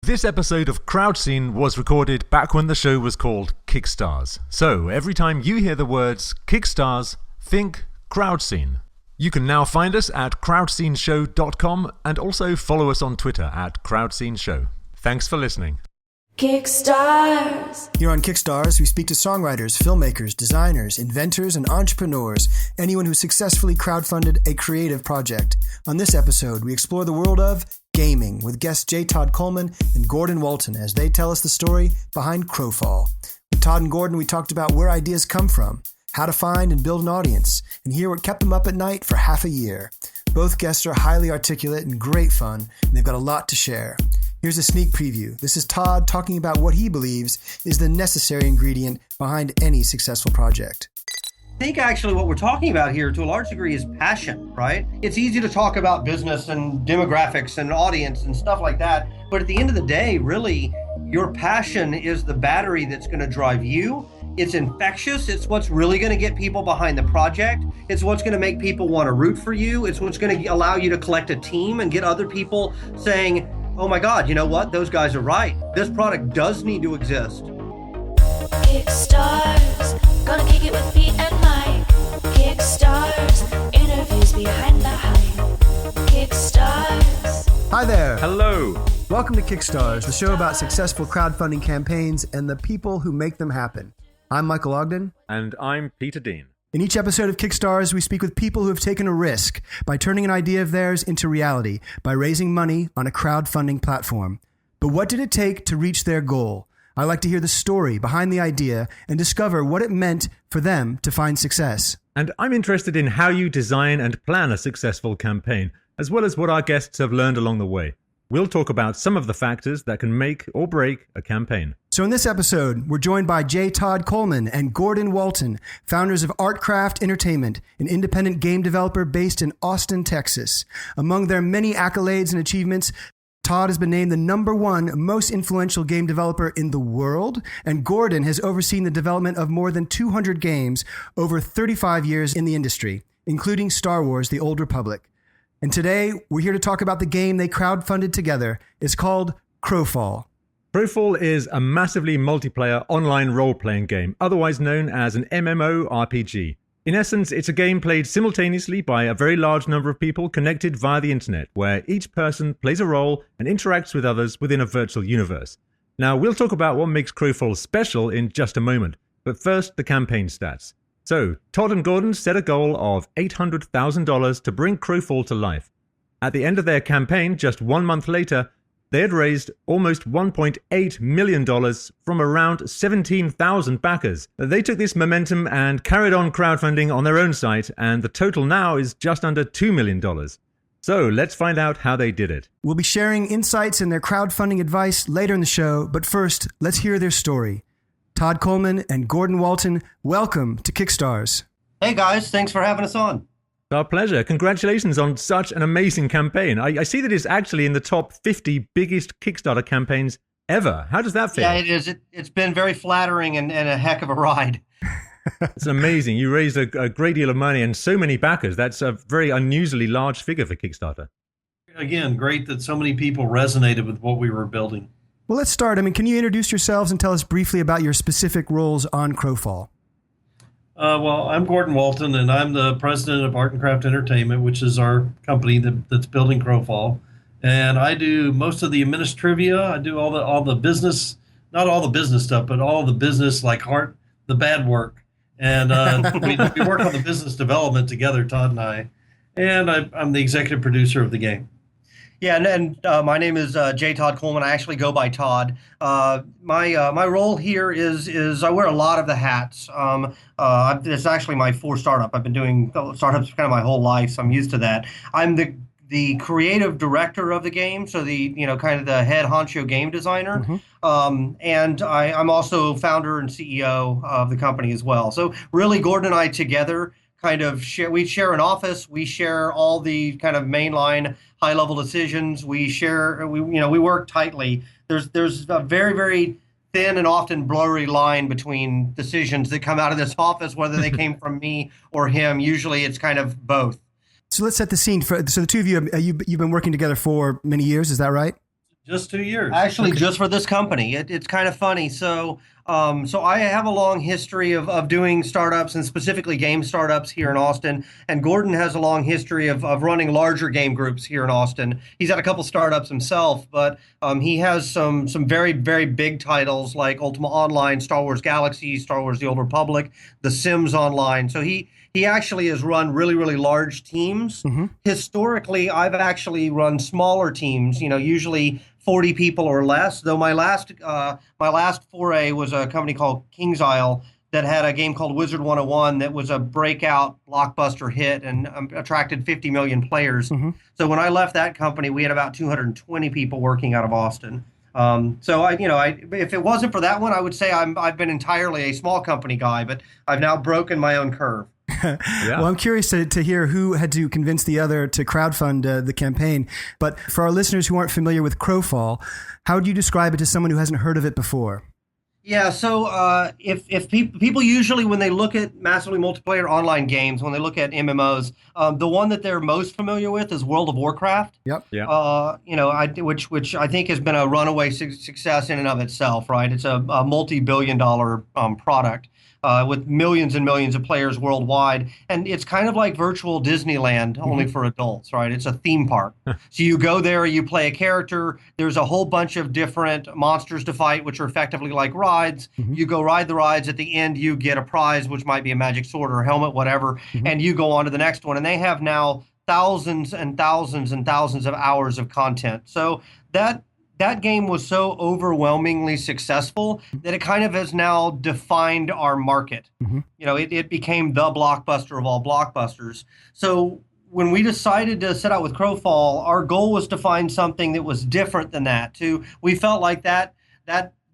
This episode of Crowdscene was recorded back when the show was called Kickstars. So every time you hear the words Kickstars, think Crowdscene. You can now find us at crowdsceneshow.com and also follow us on Twitter at crowdsceneshow. Thanks for listening. Kickstars. Here on Kickstars, we speak to songwriters, filmmakers, designers, inventors, and entrepreneurs, anyone who successfully crowdfunded a creative project. On this episode, we explore the world of gaming with guests Todd Coleman and Gordon Walton as they tell us the story behind Crowfall. With Todd and Gordon, we talked about where ideas come from, how to find and build an audience, and hear what kept them up at night for half a year. Both guests are highly articulate and great fun, and they've got a lot to share. Here's a sneak preview. This is Todd talking about what he believes is the necessary ingredient behind any successful project. I think actually what we're talking about here to a large degree is passion, right? It's easy to talk about business and demographics and audience and stuff like that. But at the end of the day, really, your passion is the battery that's going to drive you. It's infectious. It's what's really going to get people behind the project. It's what's going to make people want to root for you. It's what's going to allow you to collect a team and get other people saying, oh my God, you know what? Those guys are right. This product does need to exist. Kickstars, gonna kick it with Pete and Mike. Kickstars, interviews behind the hype. Kickstars. Hi there. Hello. Welcome to Kickstars, the show about successful crowdfunding campaigns and the people who make them happen. I'm Michael Ogden. And I'm Peter Dean. In each episode of Kickstars, we speak with people who have taken a risk by turning an idea of theirs into reality by raising money on a crowdfunding platform. But what did it take to reach their goal? I like to hear the story behind the idea and discover what it meant for them to find success. And I'm interested in how you design and plan a successful campaign, as well as what our guests have learned along the way. We'll talk about some of the factors that can make or break a campaign. So in this episode, we're joined by Todd Coleman and Gordon Walton, founders of Artcraft Entertainment, an independent game developer based in Austin, Texas. Among their many accolades and achievements, Todd has been named the #1 most influential game developer in the world, and Gordon has overseen the development of more than 200 games over 35 years in the industry, including Star Wars: The Old Republic. And today, we're here to talk about the game they crowdfunded together. It's called Crowfall. Crowfall is a massively multiplayer online role-playing game, otherwise known as an MMORPG. In essence, it's a game played simultaneously by a very large number of people connected via the internet, where each person plays a role and interacts with others within a virtual universe. Now, we'll talk about what makes Crowfall special in just a moment, but first, the campaign stats. So, Todd and Gordon set a goal of $800,000 to bring Crowfall to life. At the end of their campaign, just 1 month later, they had raised almost $1.8 million from around 17,000 backers. They took this momentum and carried on crowdfunding on their own site, and the total now is just under $2 million. So let's find out how they did it. We'll be sharing insights and their crowdfunding advice later in the show, but first, let's hear their story. Todd Coleman and Gordon Walton, welcome to Kickstars. Hey guys, thanks for having us on. Our pleasure. Congratulations on such an amazing campaign. I see that it's actually in the top 50 biggest Kickstarter campaigns ever. How does that feel? Yeah, it is. It's been very flattering and a heck of a ride. It's amazing. You raised a great deal of money and so many backers. That's a very unusually large figure for Kickstarter. Again, great that so many people resonated with what we were building. Well, let's start. Can you introduce yourselves and tell us briefly about your specific roles on Crowfall? Well, I'm Gordon Walton, and I'm the president of Art and Craft Entertainment, which is our company that's building Crowfall. And I do most of the administrivia. I do all the business, not all the business stuff, but all the business, like the bad work. And we work on the business development together, Todd and I. And I'm the executive producer of the game. Yeah, and my name is Todd Coleman. I actually go by Todd. My role here is I wear a lot of the hats. It's actually my fourth startup. I've been doing startups kind of my whole life, so I'm used to that. I'm the creative director of the game, so kind of the head honcho game designer. Mm-hmm. And I'm also founder and CEO of the company as well. So really, Gordon and I together we share an office. We share all the kind of mainline high-level decisions. We work tightly. There's a very, very thin and often blurry line between decisions that come out of this office, whether they came from me or him. Usually it's kind of both. So let's set the scene. So the two of you, you've been working together for many years, is that right? Just 2 years. Actually, just for this company. It's kind of funny. So I have a long history of doing startups and specifically game startups here in Austin. And Gordon has a long history of running larger game groups here in Austin. He's had a couple startups himself, but he has some very, very big titles like Ultima Online, Star Wars Galaxy, Star Wars The Old Republic, The Sims Online. So he actually has run really, really large teams. Mm-hmm. Historically, I've actually run smaller teams, usually 40 people or less, though my last foray was a company called King's Isle that had a game called Wizard 101 that was a breakout blockbuster hit and attracted 50 million players. Mm-hmm. So when I left that company, we had about 220 people working out of Austin. So if it wasn't for that one, I would say I've been entirely a small company guy, but I've now broken my own curve. Yeah. Well, I'm curious to hear who had to convince the other to crowdfund the campaign. But for our listeners who aren't familiar with Crowfall, how would you describe it to someone who hasn't heard of it before? Yeah, so if people usually, when they look at massively multiplayer online games, when they look at MMOs, the one that they're most familiar with is World of Warcraft. Yep. Yeah. Which I think has been a runaway success in and of itself, right? It's a multi-billion-dollar product. With millions and millions of players worldwide. And it's kind of like virtual Disneyland, only for adults, right? It's a theme park. So you go there, you play a character. There's a whole bunch of different monsters to fight, which are effectively like rides. Mm-hmm. You go ride the rides. At the end, you get a prize, which might be a magic sword or a helmet, whatever. Mm-hmm. And you go on to the next one. And they have now thousands and thousands and thousands of hours of content. So that game was so overwhelmingly successful that it kind of has now defined our market. Mm-hmm. It became the blockbuster of all blockbusters. So when we decided to set out with Crowfall, our goal was to find something that was different than that. We felt like that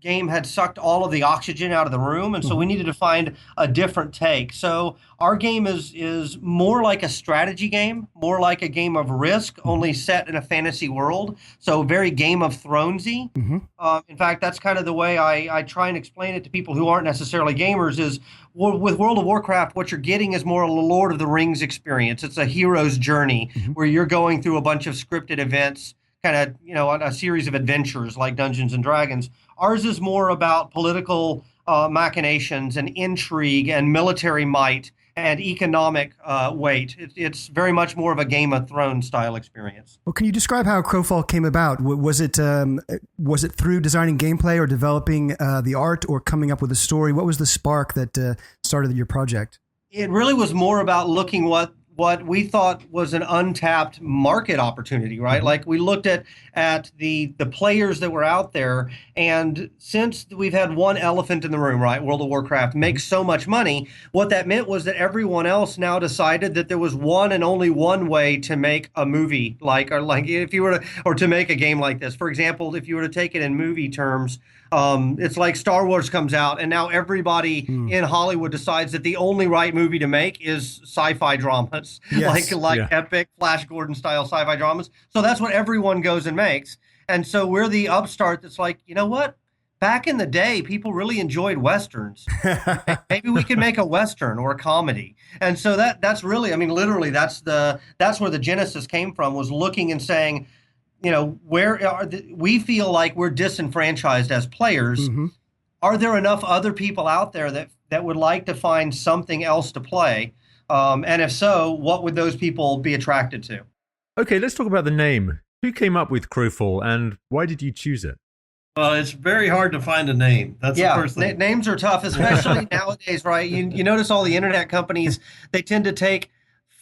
game had sucked all of the oxygen out of the room, and so we needed to find a different take. So our game is more like a strategy game, more like a game of Risk, only set in a fantasy world. So very Game of Thronesy. Mm-hmm. In fact, that's kind of the way I try and explain it to people who aren't necessarily gamers. Is with World of Warcraft, what you're getting is more a Lord of the Rings experience. It's a hero's journey where you're going through a bunch of scripted events, kind of a series of adventures like Dungeons and Dragons. Ours is more about political machinations and intrigue and military might and economic weight. It's very much more of a Game of Thrones style experience. Well, can you describe how Crowfall came about? Was it through designing gameplay or developing the art or coming up with a story? What was the spark that started your project? It really was more about looking what we thought was an untapped market opportunity, right? Like we looked at the players that were out there, and since we've had one elephant in the room, right? World of Warcraft makes so much money. What that meant was that everyone else now decided that there was one and only one way to make a movie, if you were to make a game like this. For example, if you were to take it in movie terms, it's like Star Wars comes out, and now everybody in Hollywood decides that the only right movie to make is sci-fi dramas, yes. like epic Flash Gordon style sci-fi dramas. So that's what everyone goes and makes. And so we're the upstart that's like, you know what? Back in the day, people really enjoyed Westerns. Maybe we could make a Western or a comedy. And so that's really, literally, that's where the genesis came from, was looking and saying, we feel like we're disenfranchised as players. Mm-hmm. Are there enough other people out there that would like to find something else to play? And if so, what would those people be attracted to? Okay, let's talk about the name. Who came up with Crowfall, and why did you choose it? Well, it's very hard to find a name. That's the first thing. Names are tough, especially nowadays, right? You notice all the internet companies, they tend to take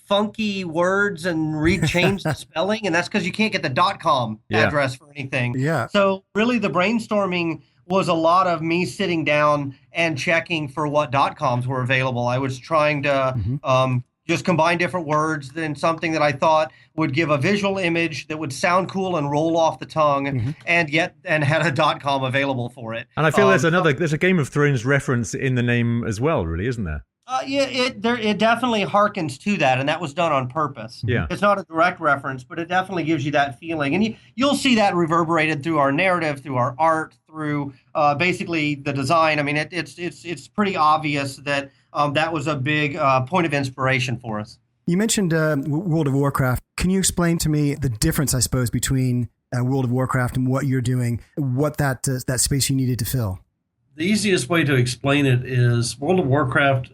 funky words and change the spelling, and that's because you can't get the .com address for anything. Yeah. So really the brainstorming was a lot of me sitting down and checking for what .coms were available. I was trying to just combine different words in something that I thought would give a visual image that would sound cool and roll off the tongue, and had a .com available for it. And I feel there's a Game of Thrones reference in the name as well, really, isn't there? It definitely harkens to that, and that was done on purpose. Yeah. It's not a direct reference, but it definitely gives you that feeling. And you'll see that reverberated through our narrative, through our art, through basically the design. It's pretty obvious that that was a big point of inspiration for us. You mentioned World of Warcraft. Can you explain to me the difference, I suppose, between World of Warcraft and what you're doing, what that space you needed to fill? The easiest way to explain it is World of Warcraft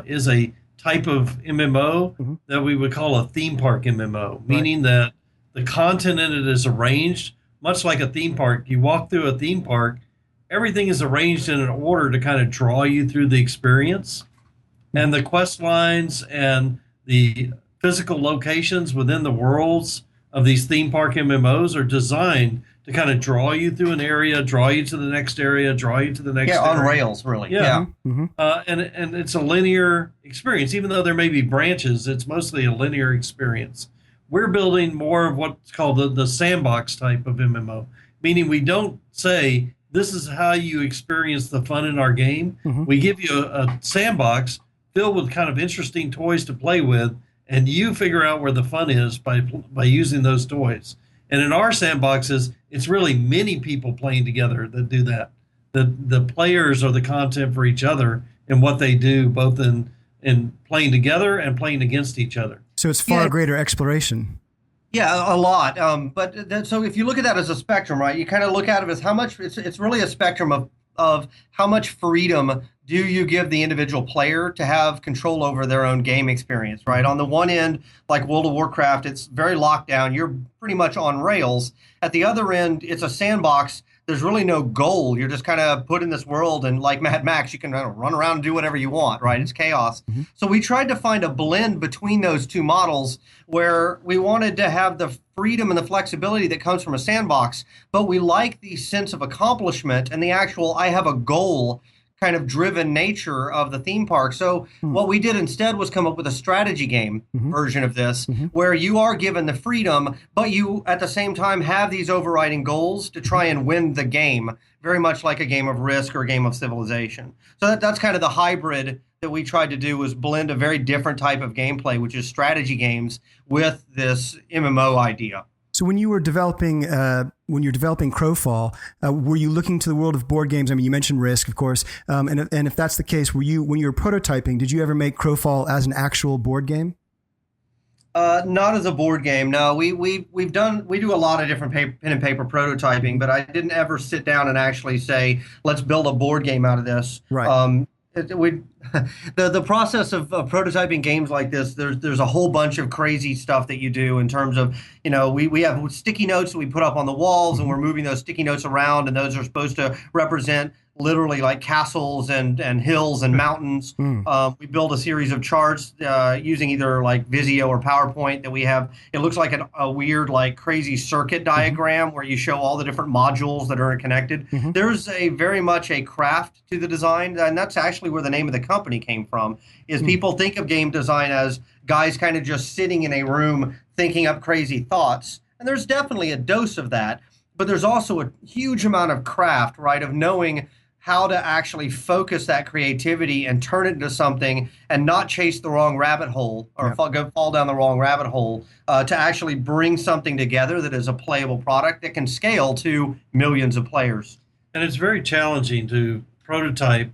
is a type of MMO that we would call a theme park MMO, meaning that the content in it is arranged much like a theme park. You walk through a theme park, everything is arranged in an order to kind of draw you through the experience. And the quest lines and the physical locations within the worlds of these theme park MMOs are designed to kind of draw you through an area, draw you to the next area, draw you to the next area. On rails, really. Yeah. Mm-hmm. And it's a linear experience. Even though there may be branches, it's mostly a linear experience. We're building more of what's called the sandbox type of MMO, meaning we don't say, this is how you experience the fun in our game. We give you a sandbox filled with kind of interesting toys to play with, and you figure out where the fun is by using those toys. And in our sandboxes, it's really many people playing together that do that. The players are the content for each other and what they do, both in playing together and playing against each other. So it's far greater exploration. Yeah, a lot. So if you look at that as a spectrum, right, you kind of look at it as how much, it's really a spectrum of how much freedom do you give the individual player to have control over their own game experience, right? On the one end, like World of Warcraft, it's very locked down. You're pretty much on rails. At the other end, it's a sandbox. There's really no goal. You're just kind of put in this world, and like Mad Max, you can run around and do whatever you want, right? It's chaos. So we tried to find a blend between those two models where we wanted to have the freedom and the flexibility that comes from a sandbox, but we like the sense of accomplishment and the actual I have a goal kind of driven nature of the theme park. So what we did instead was come up with a strategy game version of this, where you are given the freedom, but you at the same time have these overriding goals to try and win the game, very much like a game of Risk or a game of Civilization. So that's kind of the hybrid that we tried to do, was blend a very different type of gameplay, which is strategy games, with this MMO idea. So when you were developing, Crowfall, were you looking to the world of board games? I mean, you mentioned Risk, of course, and if that's the case, when you were prototyping, did you ever make Crowfall as an actual board game? Not as a board game. No, we do a lot of different pen and paper prototyping, but I didn't ever sit down and actually say, let's build a board game out of this. Right. The process of prototyping games like this, there's a whole bunch of crazy stuff that you do in terms of, we have sticky notes that we put up on the walls, and we're moving those sticky notes around, and those are supposed to represent literally like castles and hills and mountains. We build a series of charts using either like Visio or PowerPoint that we have. It looks like a weird, like crazy circuit diagram where you show all the different modules that are connected. There's very much a craft to the design, and that's actually where the name of the company came from, is people think of game design as guys kind of just sitting in a room thinking up crazy thoughts. And there's definitely a dose of that, but there's also a huge amount of craft, right, of knowing how to actually focus that creativity and turn it into something and not chase the wrong rabbit hole or fall down the wrong rabbit hole, to actually bring something together that is a playable product that can scale to millions of players. And it's very challenging to prototype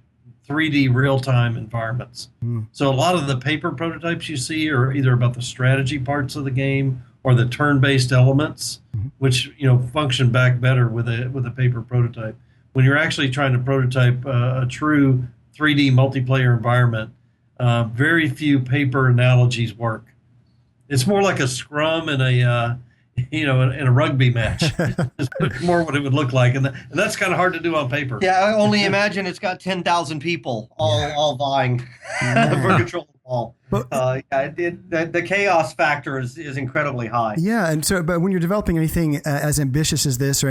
3D real-time environments. So a lot of the paper prototypes you see are either about the strategy parts of the game or the turn-based elements, which function back better with a paper prototype. When you're actually trying to prototype a true 3D multiplayer environment, very few paper analogies work. It's more like a scrum in a rugby match. It's more what it would look like, and that's kind of hard to do on paper. Yeah, I only imagine it's got 10,000 people all vying for control of the ball. The chaos factor is incredibly high. Yeah, and so, but when you're developing anything as ambitious as this, or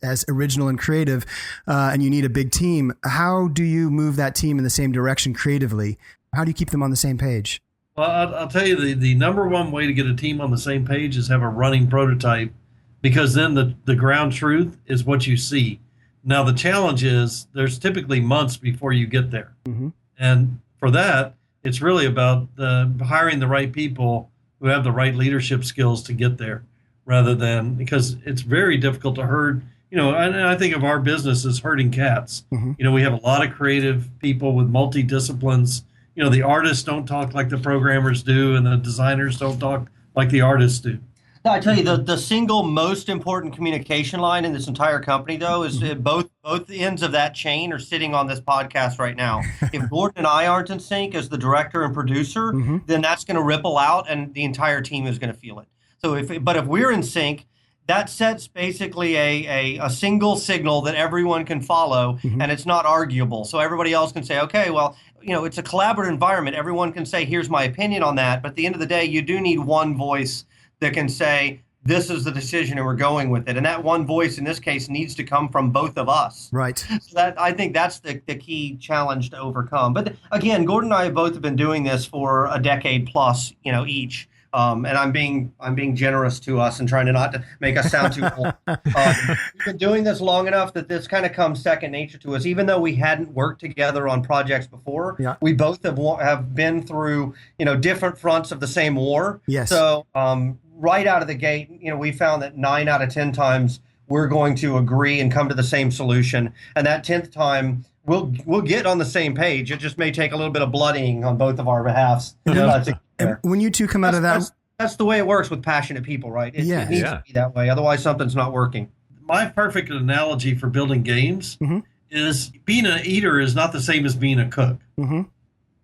as original and creative, and you need a big team, how do you move that team in the same direction creatively? How do you keep them on the same page? Well, I'll tell you, the number one way to get a team on the same page is have a running prototype, because then the ground truth is what you see. Now, the challenge is there's typically months before you get there. And for that, it's really about hiring the right people who have the right leadership skills to get there, rather than, because it's very difficult to herd. And I think of our business as herding cats. We have a lot of creative people with multi-disciplines. The artists don't talk like the programmers do, and the designers don't talk like the artists do. I tell you, the single most important communication line in this entire company, though, is both ends of that chain are sitting on this podcast right now. If Gordon and I aren't in sync as the director and producer, then that's going to ripple out, and the entire team is going to feel it. So if we're in sync, that sets basically a single signal that everyone can follow, and it's not arguable. So everybody else can say, okay, well, it's a collaborative environment. Everyone can say, here's my opinion on that. But at the end of the day, you do need one voice that can say, this is the decision and we're going with it. And that one voice in this case needs to come from both of us. Right. So I think that's the key challenge to overcome. But again, Gordon and I both have been doing this for a decade plus, each. And I'm being generous to us and trying to not to make us sound too old. We've been doing this long enough that this kind of comes second nature to us. Even though we hadn't worked together on projects before, we both have been through different fronts of the same war. Yes. So right out of the gate, we found that 9 out of 10 times we're going to agree and come to the same solution, and that 10th time we'll get on the same page. It just may take a little bit of bloodying on both of our behalves. And when you two come out of that, that's the way it works with passionate people, right? It needs to be that way. Otherwise, something's not working. My perfect analogy for building games is being an eater is not the same as being a cook,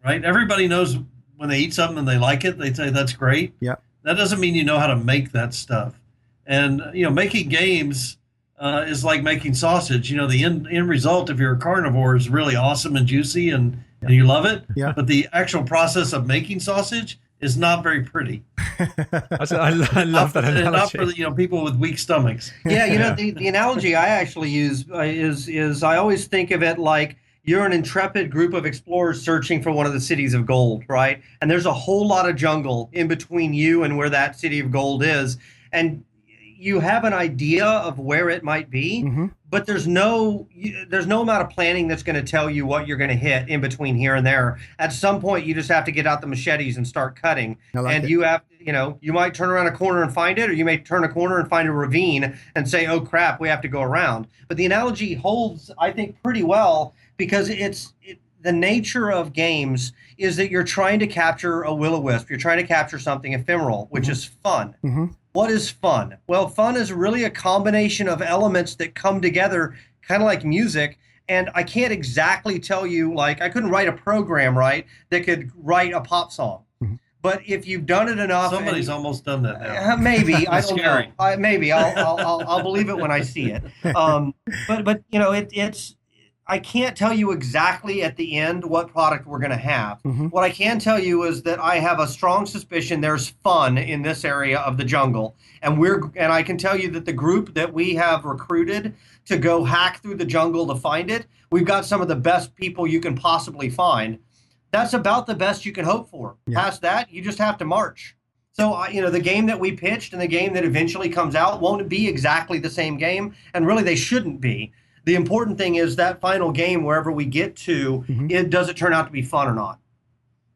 right? Everybody knows when they eat something and they like it, they say that's great. Yeah. That doesn't mean you know how to make that stuff. And, making games is like making sausage. The end result, if you're a carnivore, is really awesome and juicy and you love it. Yeah. But the actual process of making sausage is not very pretty. I love that analogy. Not for people with weak stomachs. Yeah, the analogy I actually use is I always think of it like you're an intrepid group of explorers searching for one of the cities of gold, right? And there's a whole lot of jungle in between you and where that city of gold is. And you have an idea of where it might be, but there's no amount of planning that's going to tell you what you're going to hit in between here and there. At some point, you just have to get out the machetes and start cutting. You have, you might turn around a corner and find it, or you may turn a corner and find a ravine and say, oh crap, we have to go around. But the analogy holds, I think, pretty well, because the nature of games is that you're trying to capture a will-o-wisp. You're trying to capture something ephemeral, which is fun. What is fun? Well, fun is really a combination of elements that come together, kind of like music. And I can't exactly tell you, I couldn't write a program, right, that could write a pop song. But if you've done it enough, somebody's almost done that now. Maybe I don't know. Maybe I'll believe it when I see it. But it's. I can't tell you exactly at the end what product we're going to have. What I can tell you is that I have a strong suspicion there's fun in this area of the jungle. And I can tell you that the group that we have recruited to go hack through the jungle to find it, we've got some of the best people you can possibly find. That's about the best you can hope for. Past that, you just have to march. So, the game that we pitched and the game that eventually comes out won't be exactly the same game. And really, they shouldn't be. The important thing is that final game, wherever we get to, does it turn out to be fun or not?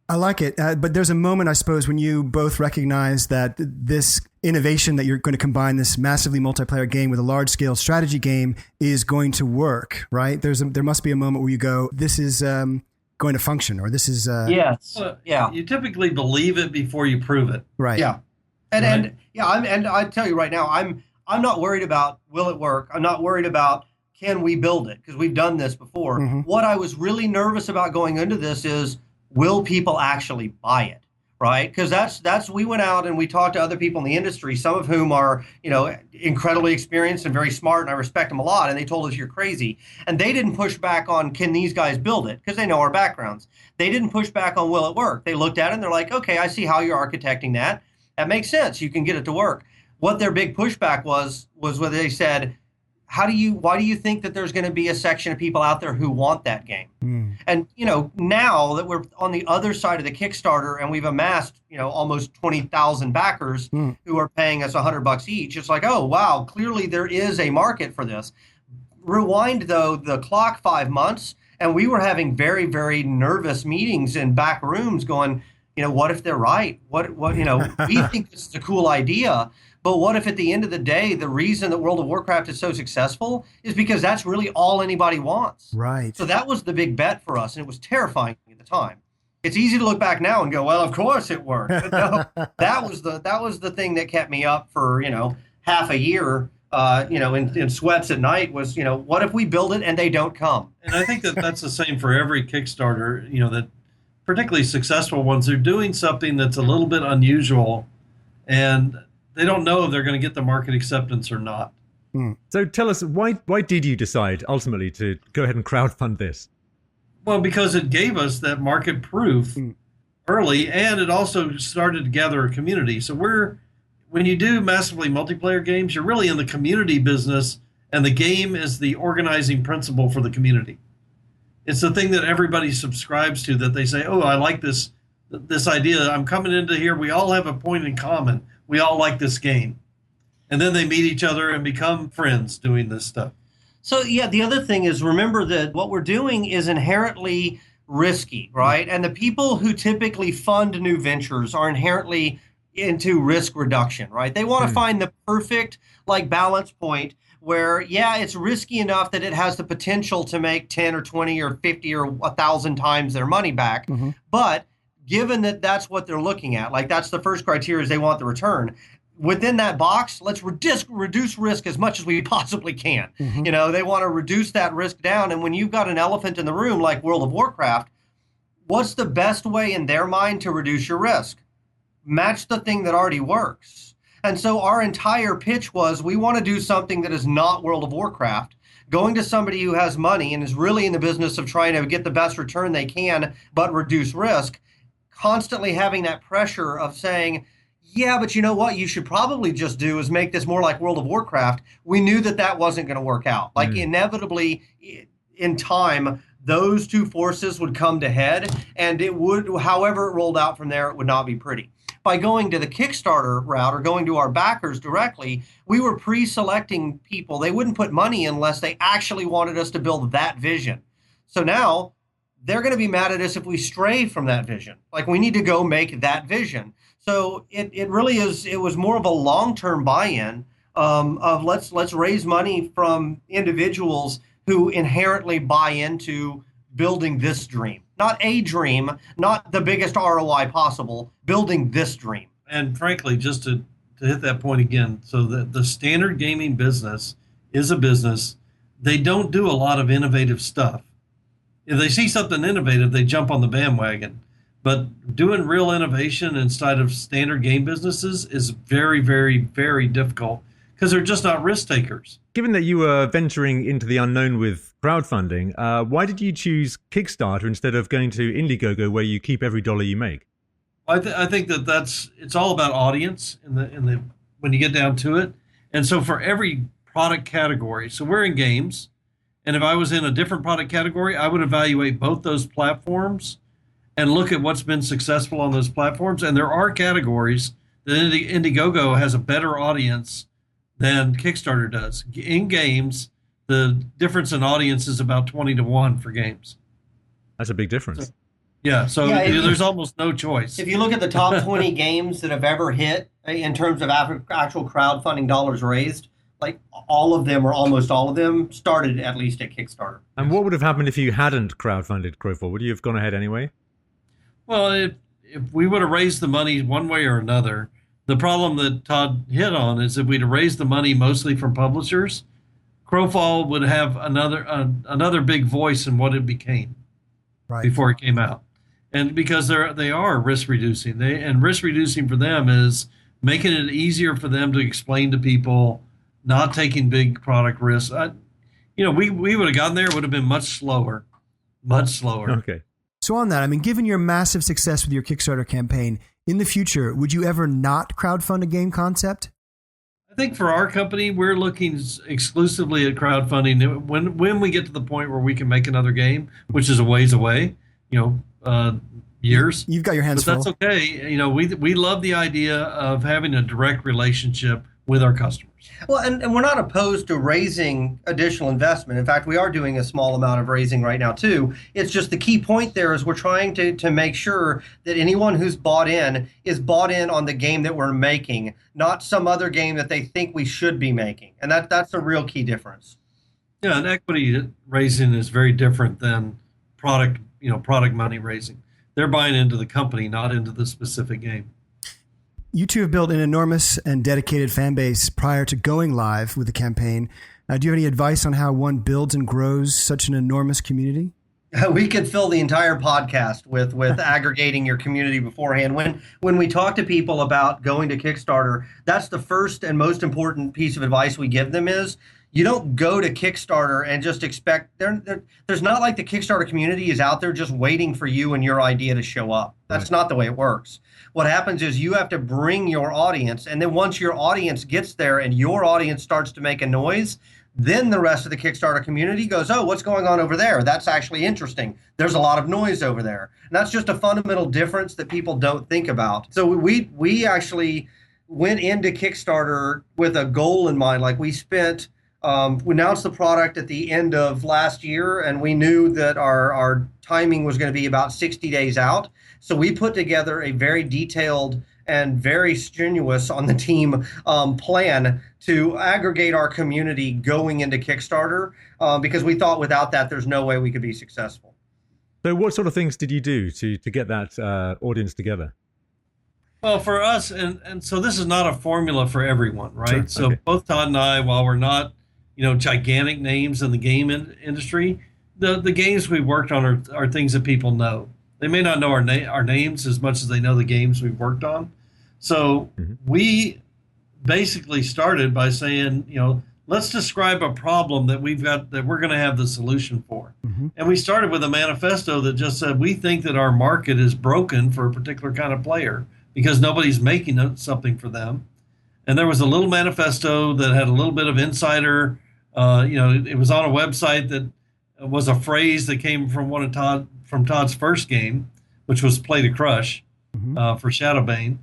I like it. But there's a moment, I suppose, when you both recognize that this innovation that you're going to combine this massively multiplayer game with a large-scale strategy game is going to work, right? There must be a moment where you go, this is going to function, or this is... Yes. You typically believe it before you prove it. Right. Yeah. And I tell you right now, I'm not worried about will it work. I'm not worried about can we build it, because we've done this before. What I was really nervous about going into this is, will people actually buy it, right? Because that's we went out and we talked to other people in the industry, some of whom are incredibly experienced and very smart, and I respect them a lot, and they told us you're crazy. And they didn't push back on, can these guys build it, because they know our backgrounds. They didn't push back on, will it work? They looked at it and they're like, okay, I see how you're architecting that. That makes sense. You can get it to work. What their big pushback was where they said, why do you think that there's going to be a section of people out there who want that game? And, now that we're on the other side of the Kickstarter and we've amassed, almost 20,000 backers who are paying us $100 each, it's like, oh, wow, clearly there is a market for this. Rewind, though, the clock 5 months, and we were having very, very nervous meetings in back rooms going, what if they're right? What we think this is a cool idea. But what if at the end of the day, the reason that World of Warcraft is so successful is because that's really all anybody wants. Right. So that was the big bet for us, and it was terrifying at the time. It's easy to look back now and go, well, of course it worked. But no, that was the thing that kept me up for, half a year, in sweats at night was, what if we build it and they don't come? And I think that that's the same for every Kickstarter, that particularly successful ones are doing something that's a little bit unusual, and they don't know if they're going to get the market acceptance or not. So tell us, why did you decide ultimately to go ahead and crowdfund this? Well, because it gave us that market proof early, and it also started to gather a community. So when you do massively multiplayer games, you're really in the community business, and the game is the organizing principle for the community. It's the thing that everybody subscribes to, that they say, oh, I like this idea. I'm coming into here. We all have a point in common. We all like this game. And then they meet each other and become friends doing this stuff. So, yeah, the other thing is, remember that what we're doing is inherently risky, right? And the people who typically fund new ventures are inherently into risk reduction, right? They want to find the perfect balance point where, yeah, it's risky enough that it has the potential to make 10 or 20 or 50 or 1,000 times their money back. But given that that's what they're looking at, that's the first criteria, is they want the return. Within that box, let's reduce risk as much as we possibly can. They want to reduce that risk down. And when you've got an elephant in the room like World of Warcraft, what's the best way in their mind to reduce your risk? Match the thing that already works. And so our entire pitch was, we want to do something that is not World of Warcraft, going to somebody who has money and is really in the business of trying to get the best return they can, but reduce risk, constantly having that pressure of saying, yeah, but you know what you should probably just do is make this more like World of Warcraft. We knew that wasn't going to work out. Inevitably, in time, those two forces would come to head, and it would, however it rolled out from there, it would not be pretty. By going to the Kickstarter route or going to our backers directly, we were pre-selecting people. They wouldn't put money unless they actually wanted us to build that vision. So now they're going to be mad at us if we stray from that vision. We need to go make that vision. So it really is, it was more of a long-term buy-in of let's raise money from individuals who inherently buy into building this dream. Not a dream, not the biggest ROI possible, building this dream. And frankly, just to hit that point again, so the standard gaming business is a business. They don't do a lot of innovative stuff. If they see something innovative, they jump on the bandwagon. But doing real innovation inside of standard game businesses is very, very, very difficult because they're just not risk takers. Given that you were venturing into the unknown with crowdfunding, why did you choose Kickstarter instead of going to Indiegogo, where you keep every dollar you make? I think it's all about audience when you get down to it. And so for every product category, so we're in games, and if I was in a different product category, I would evaluate both those platforms and look at what's been successful on those platforms. And there are categories that Indiegogo has a better audience than Kickstarter does. In games, the difference in audience is about 20-1 for games. That's a big difference. So there's almost no choice. If you look at the top 20 games that have ever hit in terms of actual crowdfunding dollars raised, all of them or almost all of them started at least at Kickstarter. And what would have happened if you hadn't crowdfunded Crowfall? Would you have gone ahead anyway? Well, if we would have raised the money one way or another, the problem that Todd hit on is if we'd have raised the money mostly from publishers, Crowfall would have another big voice in what it became before it came out. And because they are risk reducing, and risk reducing for them is making it easier for them to explain to people, not taking big product risks. We would have gotten there, it would have been much slower. Okay. So on that, given your massive success with your Kickstarter campaign, in the future, would you ever not crowdfund a game concept? I think for our company, we're looking exclusively at crowdfunding. When we get to the point where we can make another game, which is a ways away, years. You've got your hands full. But that's okay. We love the idea of having a direct relationship with our customers. Well, and we're not opposed to raising additional investment. In fact, we are doing a small amount of raising right now, too. It's just the key point there is we're trying to make sure that anyone who's bought in is bought in on the game that we're making, not some other game that they think we should be making. And that's a real key difference. Yeah, and equity raising is very different than product money raising. they're buying into the company, not into the specific game. You two have built an enormous and dedicated fan base prior to going live with the campaign. Do you have any advice on how one builds and grows such an enormous community? We could fill the entire podcast with aggregating your community beforehand. When we talk to people about going to Kickstarter, that's the first and most important piece of advice we give them is you don't go to Kickstarter and just expect there's not like the Kickstarter community is out there just waiting for you and your idea to show up. That's not the way it works. What happens is you have to bring your audience, and then once your audience gets there and your audience starts to make a noise, then the rest of the Kickstarter community goes, oh, what's going on over there? That's actually interesting. There's a lot of noise over there. And that's just a fundamental difference that people don't think about. So we actually went into Kickstarter with a goal in mind. Like we announced the product at the end of last year, and we knew that our timing was going to be about 60 days out. So we put together a very detailed and very strenuous on the team plan to aggregate our community going into Kickstarter because we thought without that, there's no way we could be successful. So what sort of things did you do to get that audience together? Well, for us, and so this is not a formula for everyone, right? Sure. So Okay. both Todd and I, while we're not, gigantic names in the game industry, the games we've worked on are things that people know. They may not know our names as much as they know the games we've worked on. So we basically started by saying, let's describe a problem that we've got that we're going to have the solution for. And we started with a manifesto that just said, we think that our market is broken for a particular kind of player because nobody's making something for them. And there was a little manifesto that had a little bit of insider, it was on a website that was a phrase that came from Todd's first game, which was Play to Crush for Shadowbane.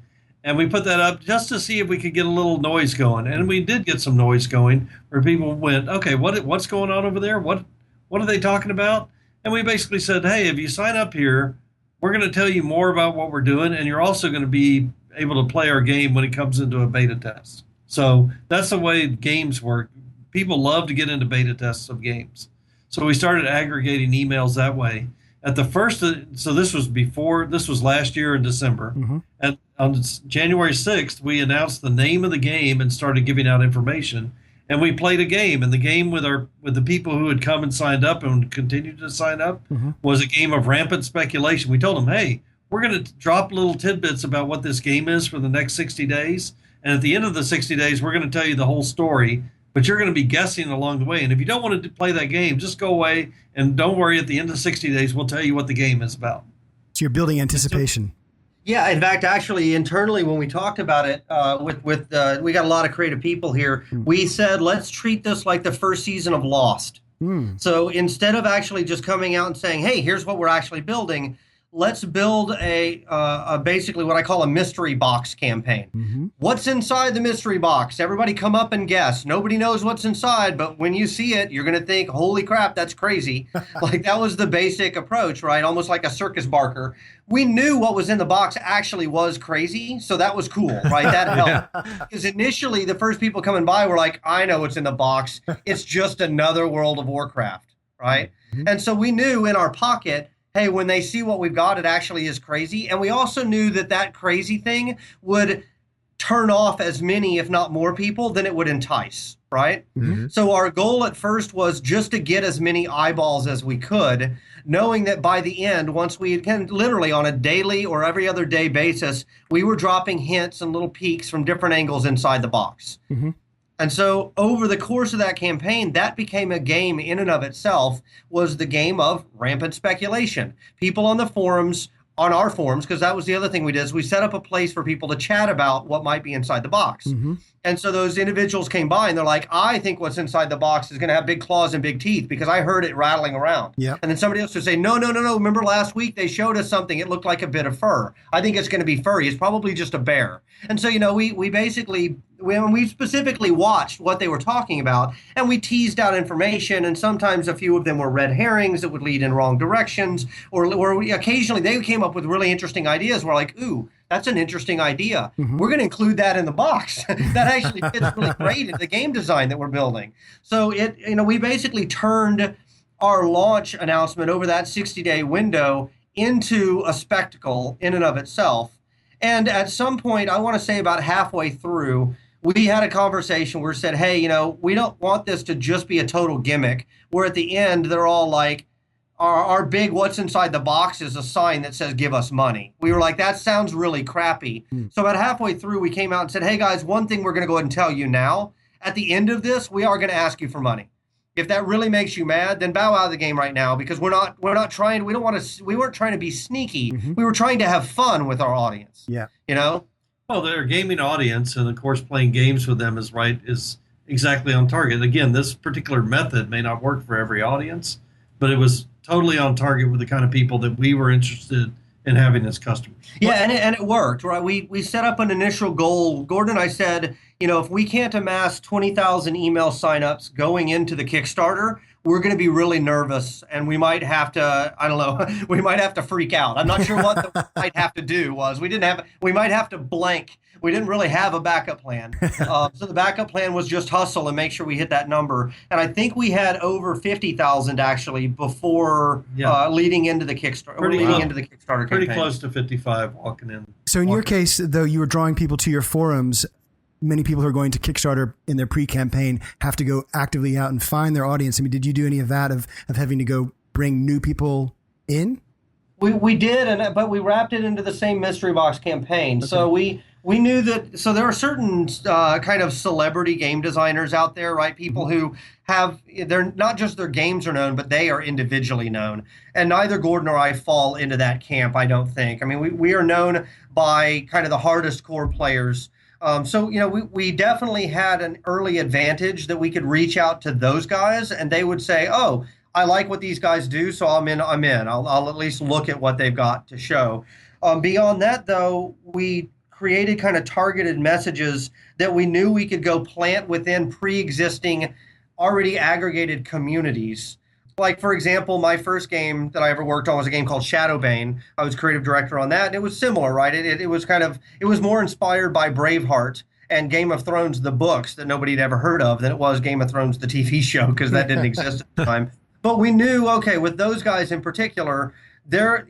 And we put that up just to see if we could get a little noise going. And we did get some noise going where people went, okay, what's going on over there? What are they talking about? And we basically said, hey, if you sign up here, we're going to tell you more about what we're doing. And you're also going to be able to play our game when it comes into a beta test. So that's the way games work. People love to get into beta tests of games. So we started aggregating emails that way. At the first, so this was last year in December. And on January 6th, we announced the name of the game and started giving out information. And we played a game, and the game with the people who had come and signed up and continued to sign up was a game of rampant speculation. We told them, hey, we're going to drop little tidbits about what this game is for the next 60 days. And at the end of the 60 days, we're going to tell you the whole story. But you're going to be guessing along the way. And if you don't want to play that game, just go away and don't worry. At the end of 60 days, we'll tell you what the game is about. So you're building anticipation. Yeah, in fact, actually, internally, when we talked about it, we got a lot of creative people here. We said, let's treat this like the first season of Lost. So instead of actually just coming out and saying, hey, here's what we're actually building, let's build a basically what I call a mystery box campaign. What's inside the mystery box? Everybody come up and guess. Nobody knows what's inside, but when you see it, you're going to think, holy crap, that's crazy. Like that was the basic approach, right? Almost like a circus barker. We knew what was in the box actually was crazy, so that was cool, right? That helped. Because initially, the first people coming by were like, I know what's in the box. It's just another World of Warcraft, right? And so we knew in our pocket, hey, when they see what we've got, it actually is crazy. And we also knew that crazy thing would turn off as many, if not more people, than it would entice, right? So our goal at first was just to get as many eyeballs as we could, knowing that by the end, once we can literally on a daily or every other day basis, we were dropping hints and little peeks from different angles inside the box. And so over the course of that campaign, that became a game in and of itself, was the game of rampant speculation. People on the forums, on our forums, because that was the other thing we did, is we set up a place for people to chat about what might be inside the box. And so those individuals came by and they're like, I think what's inside the box is going to have big claws and big teeth because I heard it rattling around. And then somebody else would say, no. Remember last week they showed us something. It looked like a bit of fur. I think it's going to be furry. It's probably just a bear. And so, we basically, when we specifically watched what they were talking about and we teased out information, and sometimes a few of them were red herrings that would lead in wrong directions, or occasionally they came up with really interesting ideas. We're like, ooh, that's an interesting idea. We're going to include that in the box. That actually fits really great in the game design that we're building. So we basically turned our launch announcement over that 60-day window into a spectacle in and of itself. And at some point, I want to say about halfway through, we had a conversation where we said, hey, we don't want this to just be a total gimmick, where at the end, they're all like, our big what's inside the box is a sign that says, give us money. We were like, that sounds really crappy. So about halfway through, we came out and said, hey, guys, one thing we're going to go ahead and tell you now. At the end of this, we are going to ask you for money. If that really makes you mad, then bow out of the game right now, because we weren't trying to be sneaky. We were trying to have fun with our audience. Yeah. Well, they're a gaming audience, and of course, playing games with them is exactly on target. Again, this particular method may not work for every audience, but it was totally on target with the kind of people that we were interested in having as customers. Yeah, and it worked, right? We set up an initial goal. Gordon and I said, if we can't amass 20,000 email signups going into the Kickstarter, we're going to be really nervous, and we might have to, I don't know, we might have to freak out. I'm not sure what the might have to do was. We might have to blank. We didn't really have a backup plan. So the backup plan was just hustle and make sure we hit that number. And I think we had over 50,000 actually before leading into the Kickstarter. Into the Kickstarter campaign. Pretty close to 55 walking in. So in your case, though, you were drawing people to your forums. Many people who are going to Kickstarter in their pre-campaign have to go actively out and find their audience. I mean, did you do any of that, of having to go bring new people in? We did, but we wrapped it into the same mystery box campaign. Okay. So we knew that. So there are certain kind of celebrity game designers out there, right? People who they're not just their games are known, but they are individually known. And neither Gordon or I fall into that camp, I don't think. I mean, we are known by kind of the hardest core players. So, we definitely had an early advantage that we could reach out to those guys and they would say, oh, I like what these guys do, so I'm in. I'll at least look at what they've got to show. Beyond that, though, we created kind of targeted messages that we knew we could go plant within pre-existing, already aggregated communities. Like, for example, my first game that I ever worked on was a game called Shadowbane. I was creative director on that, and it was similar, right? It was more inspired by Braveheart and Game of Thrones, the books that nobody had ever heard of, than it was Game of Thrones, the TV show, because that didn't exist at the time. But we knew, okay, with those guys in particular, they're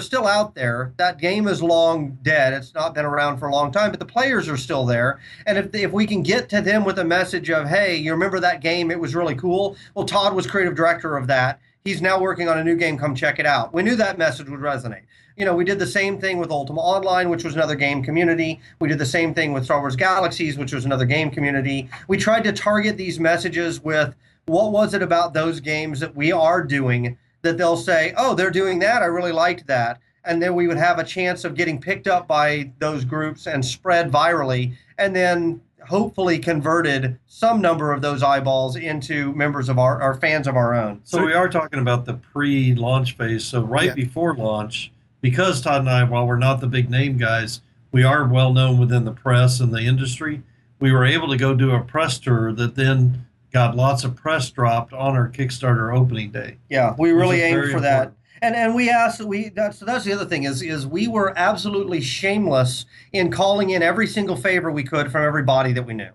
still out there. That game is long dead. It's not been around for a long time, but the players are still there. And if we can get to them with a message of, hey, you remember that game? It was really cool. Well, Todd was creative director of that. He's now working on a new game. Come check it out. We knew that message would resonate. We did the same thing with Ultima Online, which was another game community. We did the same thing with Star Wars Galaxies, which was another game community. We tried to target these messages with what was it about those games that we are doing that they'll say, oh, they're doing that. I really liked that. And then we would have a chance of getting picked up by those groups and spread virally, and then hopefully converted some number of those eyeballs into members of our fans of our own. So we are talking about the pre-launch phase. So before launch, because Todd and I, while we're not the big name guys, we are well known within the press and the industry. We were able to go do a press tour that then got lots of press dropped on our Kickstarter opening day. Yeah, we really aimed for that. And we asked, that's the other thing is we were absolutely shameless in calling in every single favor we could from everybody that we knew.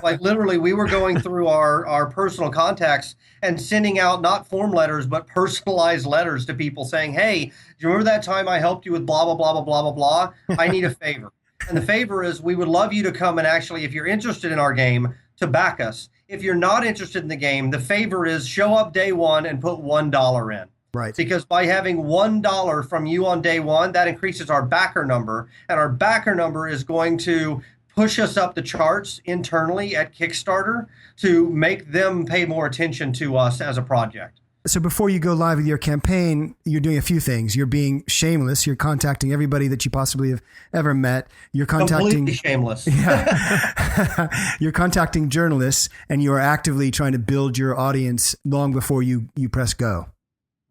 Like literally, we were going through our personal contacts and sending out not form letters, but personalized letters to people saying, hey, do you remember that time I helped you with blah, blah, blah, blah, blah, blah, blah? I need a favor. And the favor is we would love you to come and actually, if you're interested in our game, to back us. If you're not interested in the game, the favor is show up day one and put $1 in. Right. Because by having $1 from you on day one, that increases our backer number. And our backer number is going to push us up the charts internally at Kickstarter to make them pay more attention to us as a project. So before you go live with your campaign, you're doing a few things. You're being shameless. You're contacting everybody that you possibly have ever met. You're contacting completely shameless. Yeah. You're contacting journalists, and you are actively trying to build your audience long before you press go.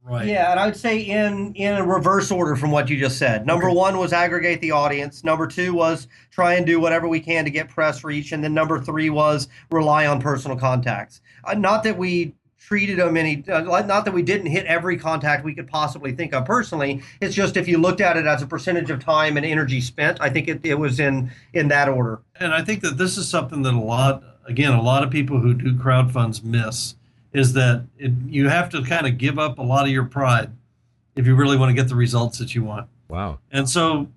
Right. Yeah, and I would say in a reverse order from what you just said. Number one was aggregate the audience. Number two was try and do whatever we can to get press reach. And then number three was rely on personal contacts. Not that we treated them not that we didn't hit every contact we could possibly think of personally. It's just if you looked at it as a percentage of time and energy spent, I think it was in that order. And I think that this is something that a lot of people who do crowdfunds miss, is that you have to kind of give up a lot of your pride if you really want to get the results that you want. Wow. And so,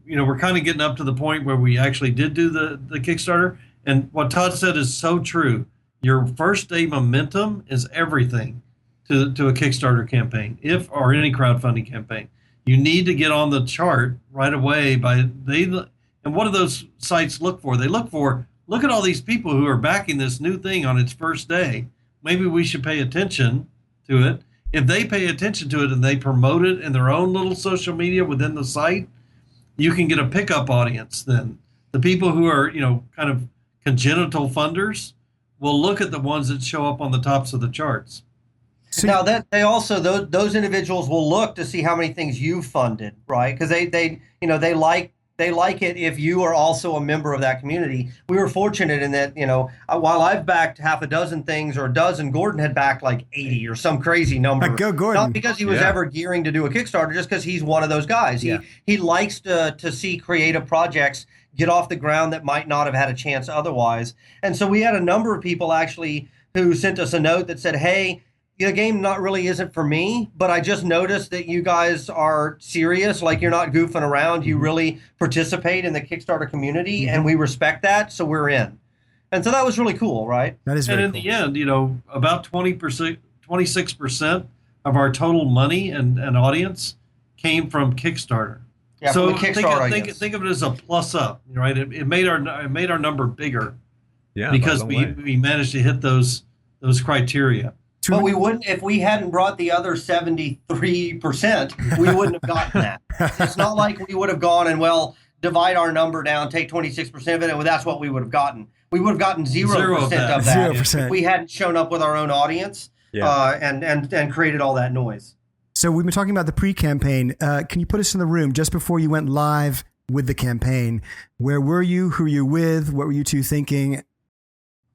we're kind of getting up to the point where we actually did do the Kickstarter. And what Todd said is so true. Your first day momentum is everything to a Kickstarter campaign, or any crowdfunding campaign. You need to get on the chart right away. And what do those sites look for? They look at all these people who are backing this new thing on its first day. Maybe we should pay attention to it. If they pay attention to it and they promote it in their own little social media within the site, you can get a pickup audience then. The people who are, kind of congenital funders will look at the ones that show up on the tops of the charts. Now that they also those individuals will look to see how many things you've funded, right? Because they like it if you are also a member of that community. We were fortunate in that, while I've backed half a dozen things or a dozen, Gordon had backed like 80 or some crazy number. Go Gordon. Not because he was ever gearing to do a Kickstarter, just because he's one of those guys. He likes to see creative projects get off the ground that might not have had a chance otherwise. And so we had a number of people actually who sent us a note that said, hey, the game isn't for me, but I just noticed that you guys are serious, like you're not goofing around. You really participate in the Kickstarter community, and we respect that, so we're in. And so that was really cool, right? That is very cool. And in the end, about 26% of our total money and audience came from Kickstarter. Yeah, so from the Kickstarter, think of it as a plus up, right? It made our number bigger, because we managed to hit those criteria. But we wouldn't, if we hadn't brought the other 73%, we wouldn't have gotten that. It's not like we would have gone and, divide our number down, take 26% of it, and that's what we would have gotten. We would have gotten 0% of that 0%. if we hadn't shown up with our own audience and created all that noise. So we've been talking about the pre-campaign. Can you put us in the room just before you went live with the campaign? Where were you? Who were you with? What were you two thinking?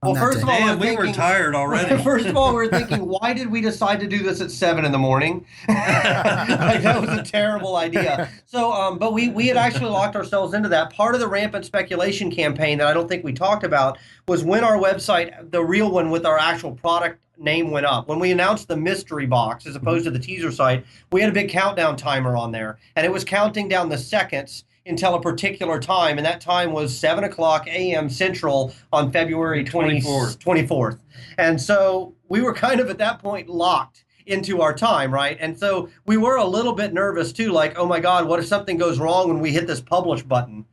Well, first of all, we were tired already. First of all, we were thinking, why did we decide to do this at 7 a.m? That was a terrible idea. So, but we had actually locked ourselves into that. Part of the rampant speculation campaign that I don't think we talked about was when our website, the real one with our actual product name, went up. When we announced the mystery box as opposed to the teaser site, we had a big countdown timer on there, and it was counting down the seconds until a particular time, and that time was 7 a.m. Central on February 24th. And so we were kind of at that point locked into our time, right? And so we were a little bit nervous too, like, oh my God, what if something goes wrong when we hit this publish button?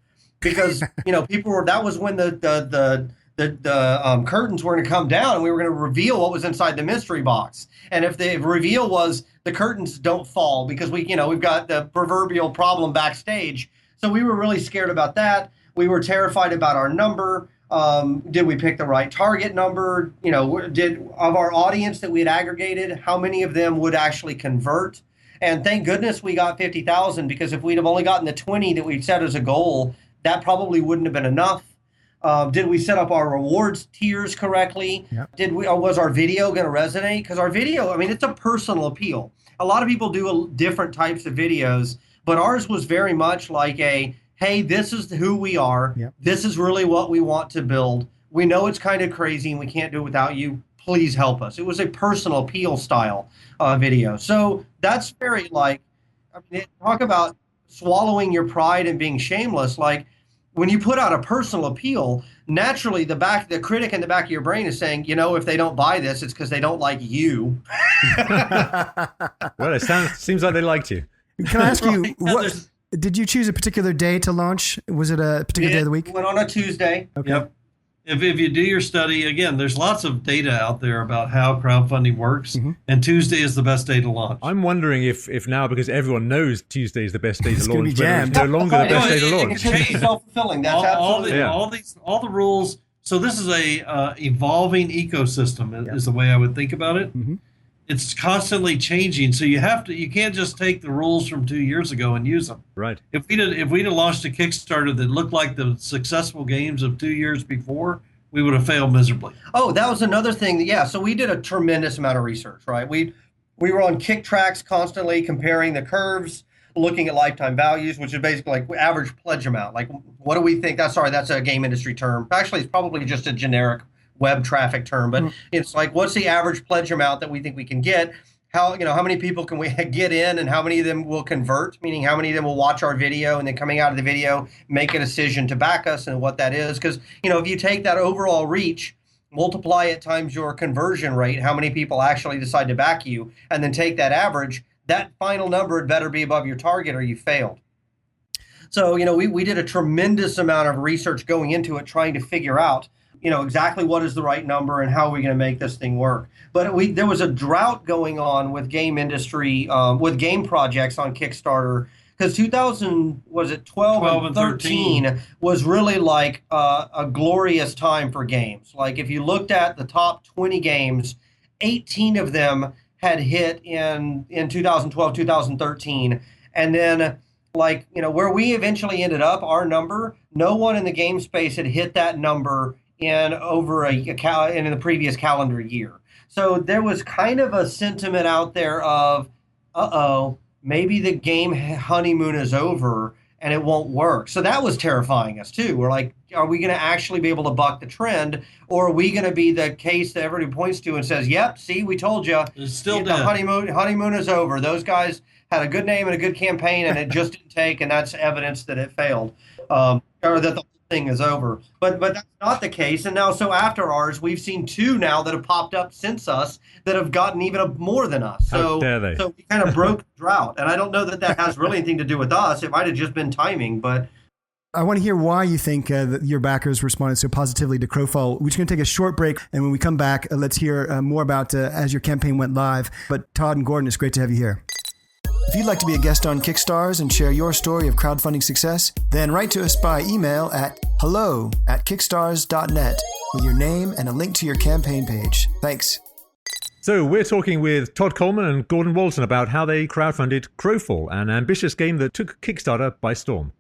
Because people were. That was when the curtains were going to come down, and we were going to reveal what was inside the mystery box. And if the reveal was the curtains don't fall because we've got the proverbial problem backstage. So we were really scared about that. We were terrified about our number. Did we pick the right target number? Of our audience that we had aggregated, how many of them would actually convert? And thank goodness we got 50,000, because if we'd have only gotten the 20 that we'd set as a goal, that probably wouldn't have been enough. Did we set up our rewards tiers correctly? Yep. Was our video going to resonate? Because our video, it's a personal appeal. A lot of people do different types of videos, but ours was very much like hey, this is who we are. Yep. This is really what we want to build. We know it's kind of crazy and we can't do it without you. Please help us. It was a personal appeal style video. So that's very talk about swallowing your pride and being shameless. Like, when you put out a personal appeal, naturally the critic in the back of your brain is saying, if they don't buy this, it's because they don't like you. Well, it seems like they liked you. Can I ask you, did you choose a particular day to launch? Was it a particular day of the week? We went on a Tuesday. Okay. Yep. If you do your study, again, there's lots of data out there about how crowdfunding works, and Tuesday is the best day to launch. I'm wondering if now, because everyone knows Tuesday is the best day to launch, be jammed. it's no longer the best day to launch. It's self-fulfilling. That's absolutely all the rules. So this is a evolving ecosystem is the way I would think about it. Mm-hmm. It's constantly changing, so you can't just take the rules from 2 years ago and use them. Right. If we'd have launched a Kickstarter that looked like the successful games of 2 years before, we would have failed miserably. Oh, that was another thing. Yeah, so we did a tremendous amount of research, right? We were on Kick Tracks constantly comparing the curves, looking at lifetime values, which is basically like average pledge amount. Like, what do we think? That's a game industry term. Actually, it's probably just a generic web traffic term, but it's like, what's the average pledge amount that we think we can get? how many people can we get in and how many of them will convert, meaning how many of them will watch our video and then coming out of the video make a decision to back us and what that is. Because, if you take that overall reach, multiply it times your conversion rate, how many people actually decide to back you, and then take that average, that final number had better be above your target or you failed. So, we did a tremendous amount of research going into it, trying to figure out, exactly what is the right number and how are we going to make this thing work. But there was a drought going on with game industry, with game projects on Kickstarter, because 2012 and 13 was really like a glorious time for games. Like if you looked at the top 20 games, 18 of them had hit in 2012, 2013. And then where we eventually ended up, our number, no one in the game space had hit that number in the previous calendar year. So there was kind of a sentiment out there of, maybe the game honeymoon is over and it won't work. So that was terrifying us too. We're like, are we going to actually be able to buck the trend, or are we going to be the case that everybody points to and says, yep, see, we told you, it's still the honeymoon is over. Those guys had a good name and a good campaign and it just didn't take, and that's evidence that it failed, or that the thing is over. But that's not the case. And now, so after ours, we've seen 2 now that have popped up since us that have gotten even more than us. How dare they? So we kind of broke the drought. And I don't know that has really anything to do with us. It might have just been timing, but I want to hear why you think that your backers responded so positively to Crowfall. We're just going to take a short break, and when we come back, let's hear more about as your campaign went live. But Todd and Gordon, it's great to have you here. If you'd like to be a guest on Kickstars and share your story of crowdfunding success, then write to us by email at hello@kickstars.net with your name and a link to your campaign page. Thanks. So we're talking with Todd Coleman and Gordon Walton about how they crowdfunded Crowfall, an ambitious game that took Kickstarter by storm.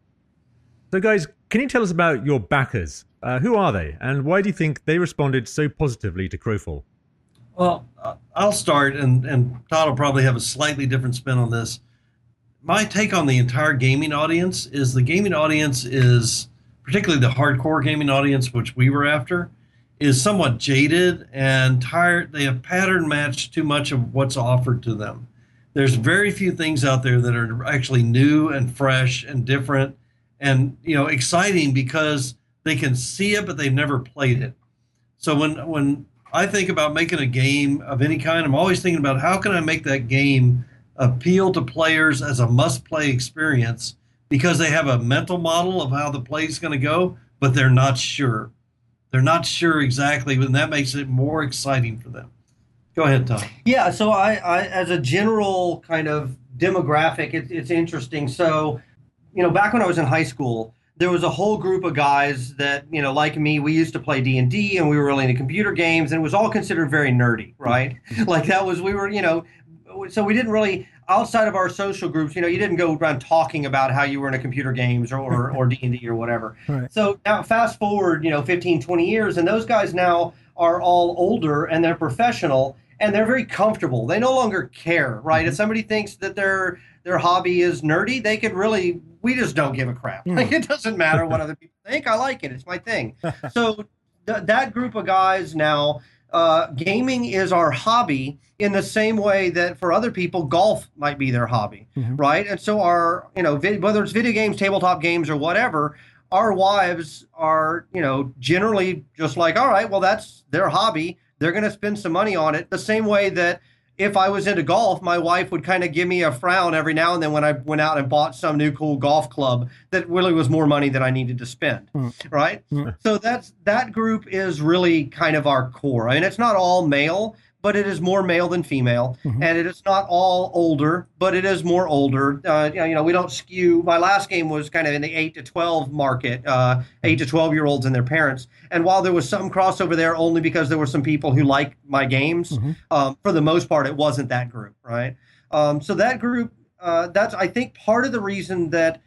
So guys, can you tell us about your backers? Who are they, and why do you think they responded so positively to Crowfall? Well, I'll start, and Todd will probably have a slightly different spin on this. My take on the entire gaming audience is the gaming audience is, particularly the hardcore gaming audience, which we were after, is somewhat jaded and tired. They have pattern matched too much of what's offered to them. There's very few things out there that are actually new and fresh and different and exciting because they can see it, but they've never played it. So when I think about making a game of any kind, I'm always thinking about how can I make that game appeal to players as a must-play experience, because they have a mental model of how the play is going to go, but they're not sure. They're not sure exactly, and that makes it more exciting for them. Go ahead, Tom. Yeah, so I as a general kind of demographic, it's interesting. So, back when I was in high school, there was a whole group of guys that, like me, we used to play D&D and we were really into computer games, and it was all considered very nerdy, right? Like so we didn't really, outside of our social groups, you didn't go around talking about how you were into computer games or D&D or whatever. Right. So now fast forward, 15, 20 years, and those guys now are all older and they're professional and they're very comfortable. They no longer care, right? Mm-hmm. If somebody thinks that their hobby is nerdy, they could really, we just don't give a crap. Like, it doesn't matter what other people think. I like it. It's my thing. So that group of guys now, gaming is our hobby in the same way that for other people, golf might be their hobby, right? And so our, whether it's video games, tabletop games, or whatever, our wives are, generally just like, all right, well, that's their hobby. They're going to spend some money on it. The same way that if I was into golf, my wife would kind of give me a frown every now and then when I went out and bought some new cool golf club that really was more money than I needed to spend, right? So that group is really kind of our core. I mean, it's not all male, but it is more male than female, and it is not all older, but it is more older. We don't skew. My last game was kind of in the 8 to 12 market, 8 to 12-year-olds and their parents. And while there was some crossover there, only because there were some people who like my games, for the most part, it wasn't that group, right? So that group, that's, I think, part of the reason that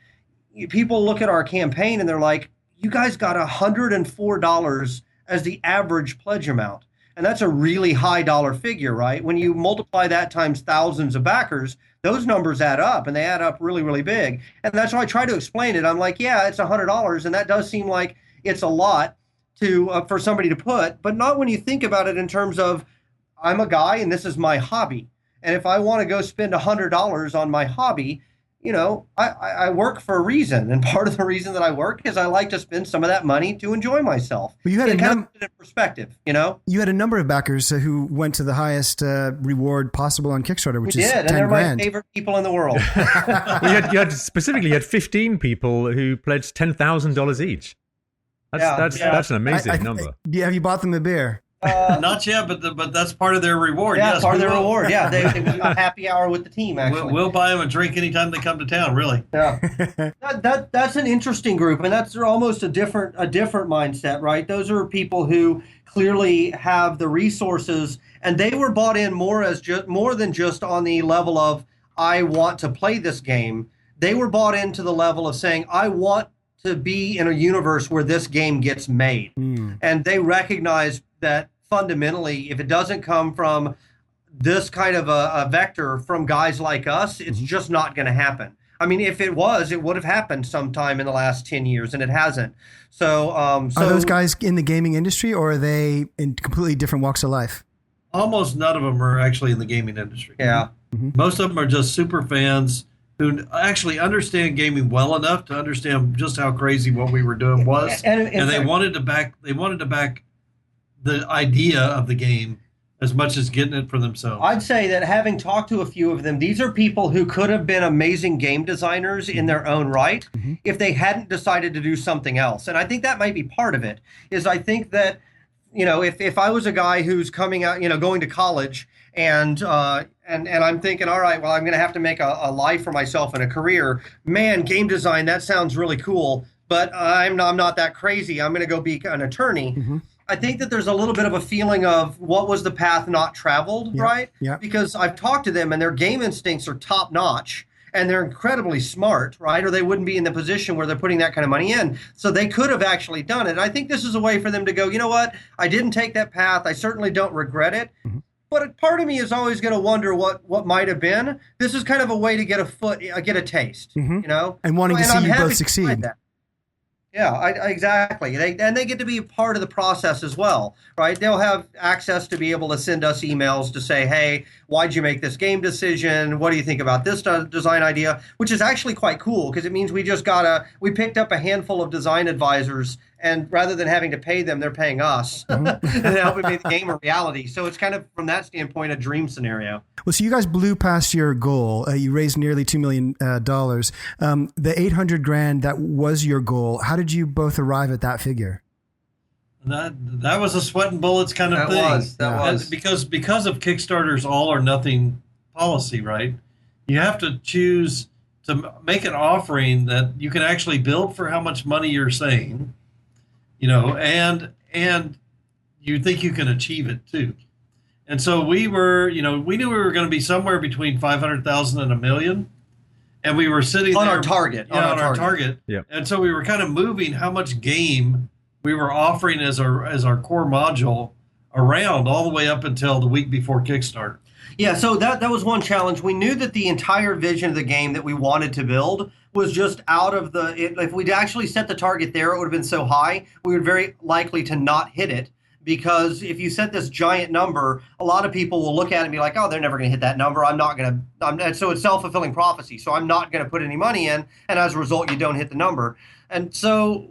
people look at our campaign and they're like, you guys got $104 as the average pledge amount. And that's a really high dollar figure, right? When you multiply that times thousands of backers, those numbers add up, and they add up really, really big. And that's why I try to explain it. I'm like, yeah, it's $100, and that does seem like it's a lot for somebody to put, but not when you think about it in terms of, I'm a guy and this is my hobby. And if I want to go spend $100 on my hobby, I work for a reason. And part of the reason that I work is I like to spend some of that money to enjoy myself. But you had kind of put it in perspective, You had a number of backers who went to the highest reward possible on Kickstarter, which is 10 and they're grand. my favorite people in the world. Well, you had 15 people who pledged $10,000 each. That's an amazing number. Have you bought them a beer? Not yet, but that's part of their reward. Yeah, yes, part of their reward. Yeah, they a happy hour with the team. Actually, we'll buy them a drink anytime they come to town. Really. Yeah, that's an interesting group, and that's almost a different mindset, right? Those are people who clearly have the resources, and they were bought in more than just on the level of I want to play this game. They were bought into the level of saying I want to be in a universe where this game gets made, and they recognize that. Fundamentally, if it doesn't come from this kind of a vector from guys like us, it's just not going to happen. I mean, if it was, it would have happened sometime in the last 10 years, and it hasn't. So, are those guys in the gaming industry, or are they in completely different walks of life? Almost none of them are actually in the gaming industry. Yeah. Most of them are just super fans who actually understand gaming well enough to understand just how crazy what we were doing was, and they wanted to back the idea of the game as much as getting it for themselves. I'd say that having talked to a few of them, these are people who could have been amazing game designers in their own right if they hadn't decided to do something else. And I think that might be part of it, is I think that, if I was a guy who's coming out, going to college and I'm thinking, all right, well, I'm going to have to make a life for myself and a career. Man, game design, that sounds really cool, but I'm not that crazy. I'm going to go be an attorney. I think that there's a little bit of a feeling of what was the path not traveled, right? Yeah. Because I've talked to them and their game instincts are top notch and they're incredibly smart, right? Or they wouldn't be in the position where they're putting that kind of money in. So they could have actually done it. I think this is a way for them to go, you know what? I didn't take that path. I certainly don't regret it. But part of me is always going to wonder what might have been. This is kind of a way to get a taste, And wanting to see you both succeed. Yeah, exactly. They get to be a part of the process as well, right? They'll have access to be able to send us emails to say, hey, why'd you make this game decision? What do you think about this design idea? Which is actually quite cool because it means we picked up a handful of design advisors, and rather than having to pay them, they're paying us to help make the game a reality. So it's kind of, from that standpoint, a dream scenario. Well, so you guys blew past your goal. You raised nearly $2 million. The $800,000 that was your goal. How did you both arrive at that figure? That was a sweat and bullets kind of thing. That was because of Kickstarter's all or nothing policy, right? You have to choose to make an offering that you can actually build for how much money you're saying, and you think you can achieve it too. And so we knew we were going to be somewhere between 500,000 and $1 million. And we were sitting on there our target. On our target. Yeah. And so we were kind of moving how much game we were offering as our core module around all the way up until the week before Kickstarter. Yeah, so that was one challenge. We knew that the entire vision of the game that we wanted to build was just out of if we'd actually set the target there, it would have been so high, we were very likely to not hit it. Because if you set this giant number, a lot of people will look at it and be like, oh, they're never going to hit that number. So it's self-fulfilling prophecy. So I'm not going to put any money in. And as a result, you don't hit the number. And so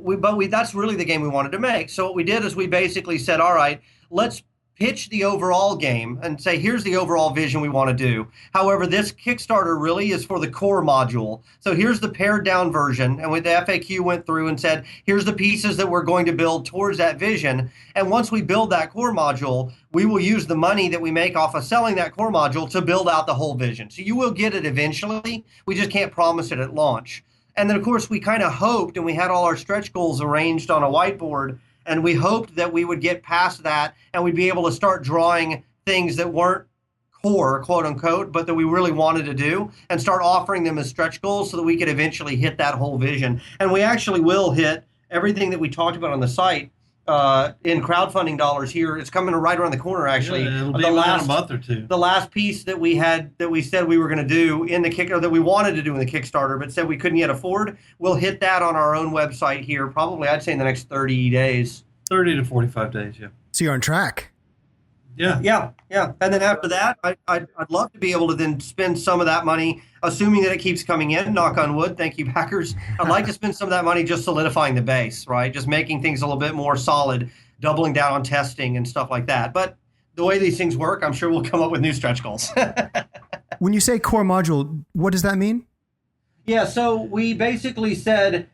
that's really the game we wanted to make. So what we did is we basically said, all right, let's pitch the overall game and say, here's the overall vision we want to do. However, this Kickstarter really is for the core module. So here's the pared down version. And with the FAQ went through and said, here's the pieces that we're going to build towards that vision. And once we build that core module, we will use the money that we make off of selling that core module to build out the whole vision. So you will get it eventually. We just can't promise it at launch. And then, of course, we kind of hoped, and we had all our stretch goals arranged on a whiteboard, and we hoped that we would get past that and we'd be able to start drawing things that weren't core, quote unquote, but that we really wanted to do and start offering them as stretch goals so that we could eventually hit that whole vision. And we actually will hit everything that we talked about on the site in crowdfunding dollars here. It's coming right around the corner, actually. Yeah, it'll be around a month or two. The last piece that we said we were going to do in the Kickstarter, that we wanted to do in the Kickstarter, but said we couldn't yet afford, we'll hit that on our own website here, probably, I'd say, in the next 30 days. 30 to 45 days, yeah. So you're on track. Yeah. And then after that, I'd love to be able to then spend some of that money, assuming that it keeps coming in, knock on wood, thank you, backers. I'd like to spend some of that money just solidifying the base, right? Just making things a little bit more solid, doubling down on testing and stuff like that. But the way these things work, I'm sure we'll come up with new stretch goals. When you say core module, what does that mean? Yeah, so we basically said,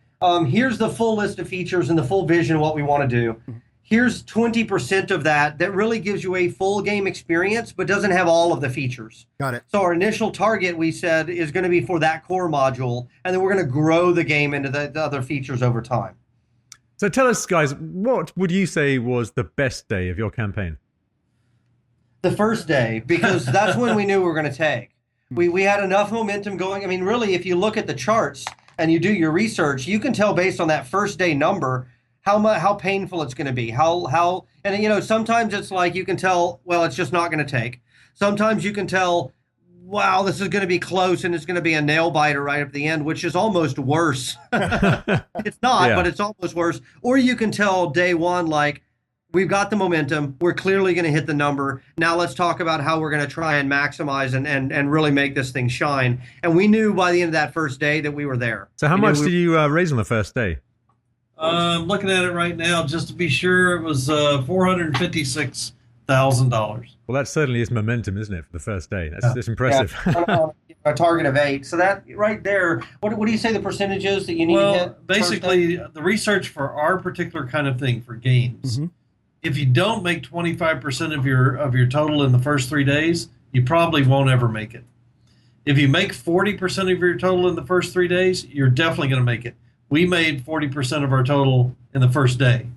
here's the full list of features and the full vision of what we want to do. Here's 20% of that really gives you a full game experience, but doesn't have all of the features. Got it. So our initial target, we said, is going to be for that core module, and then we're going to grow the game into the other features over time. So tell us, guys, what would you say was the best day of your campaign? The first day, because that's when we knew we were going to take. We had enough momentum going. I mean, really, if you look at the charts and you do your research, you can tell based on that first day number how painful it's going to be. And sometimes it's like you can tell, well, it's just not going to take. Sometimes you can tell, wow, this is going to be close and it's going to be a nail biter right at the end, which is almost worse. It's not, but it's almost worse. Or you can tell day one, like, we've got the momentum. We're clearly going to hit the number. Now let's talk about how we're going to try and maximize and really make this thing shine. And we knew by the end of that first day that we were there. So how much did you raise on the first day? I'm looking at it right now, just to be sure. It was $456,000. Well, that certainly is momentum, isn't it, for the first day? That's impressive. Yeah. A target of 8. So that right there, what do you say the percentages that you need to hit? Basically, the research for our particular kind of thing for games, if you don't make 25% of your total in the first 3 days, you probably won't ever make it. If you make 40% of your total in the first 3 days, you're definitely going to make it. We made 40% of our total in the first day.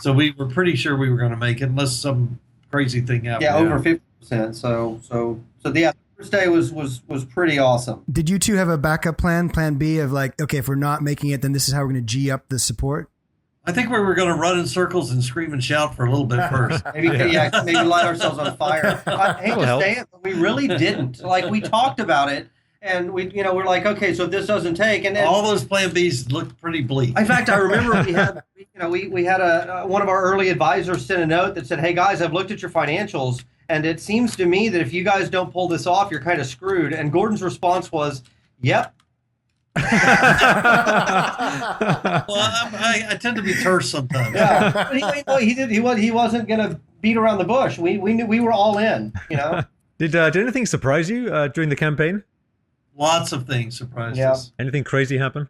So we were pretty sure we were going to make it unless some crazy thing happened. Yeah, over 50%. So the first day was pretty awesome. Did you two have a backup plan B of like, okay, if we're not making it, then this is how we're going to G up the support? I think we were going to run in circles and scream and shout for a little bit first. maybe light ourselves on fire. I hate to say it, but we really didn't. Like, we talked about it, and we're like, okay, so if this doesn't take, and then, all those plan Bs looked pretty bleak. In fact, I remember we had one of our early advisors send a note that said, "Hey guys, I've looked at your financials, and it seems to me that if you guys don't pull this off, you're kind of screwed." And Gordon's response was, "Yep." Well, I tend to be terse sometimes. Yeah, but he wasn't going to beat around the bush. We knew we were all in. Did anything surprise you during the campaign? Lots of things surprised us. Anything crazy happen?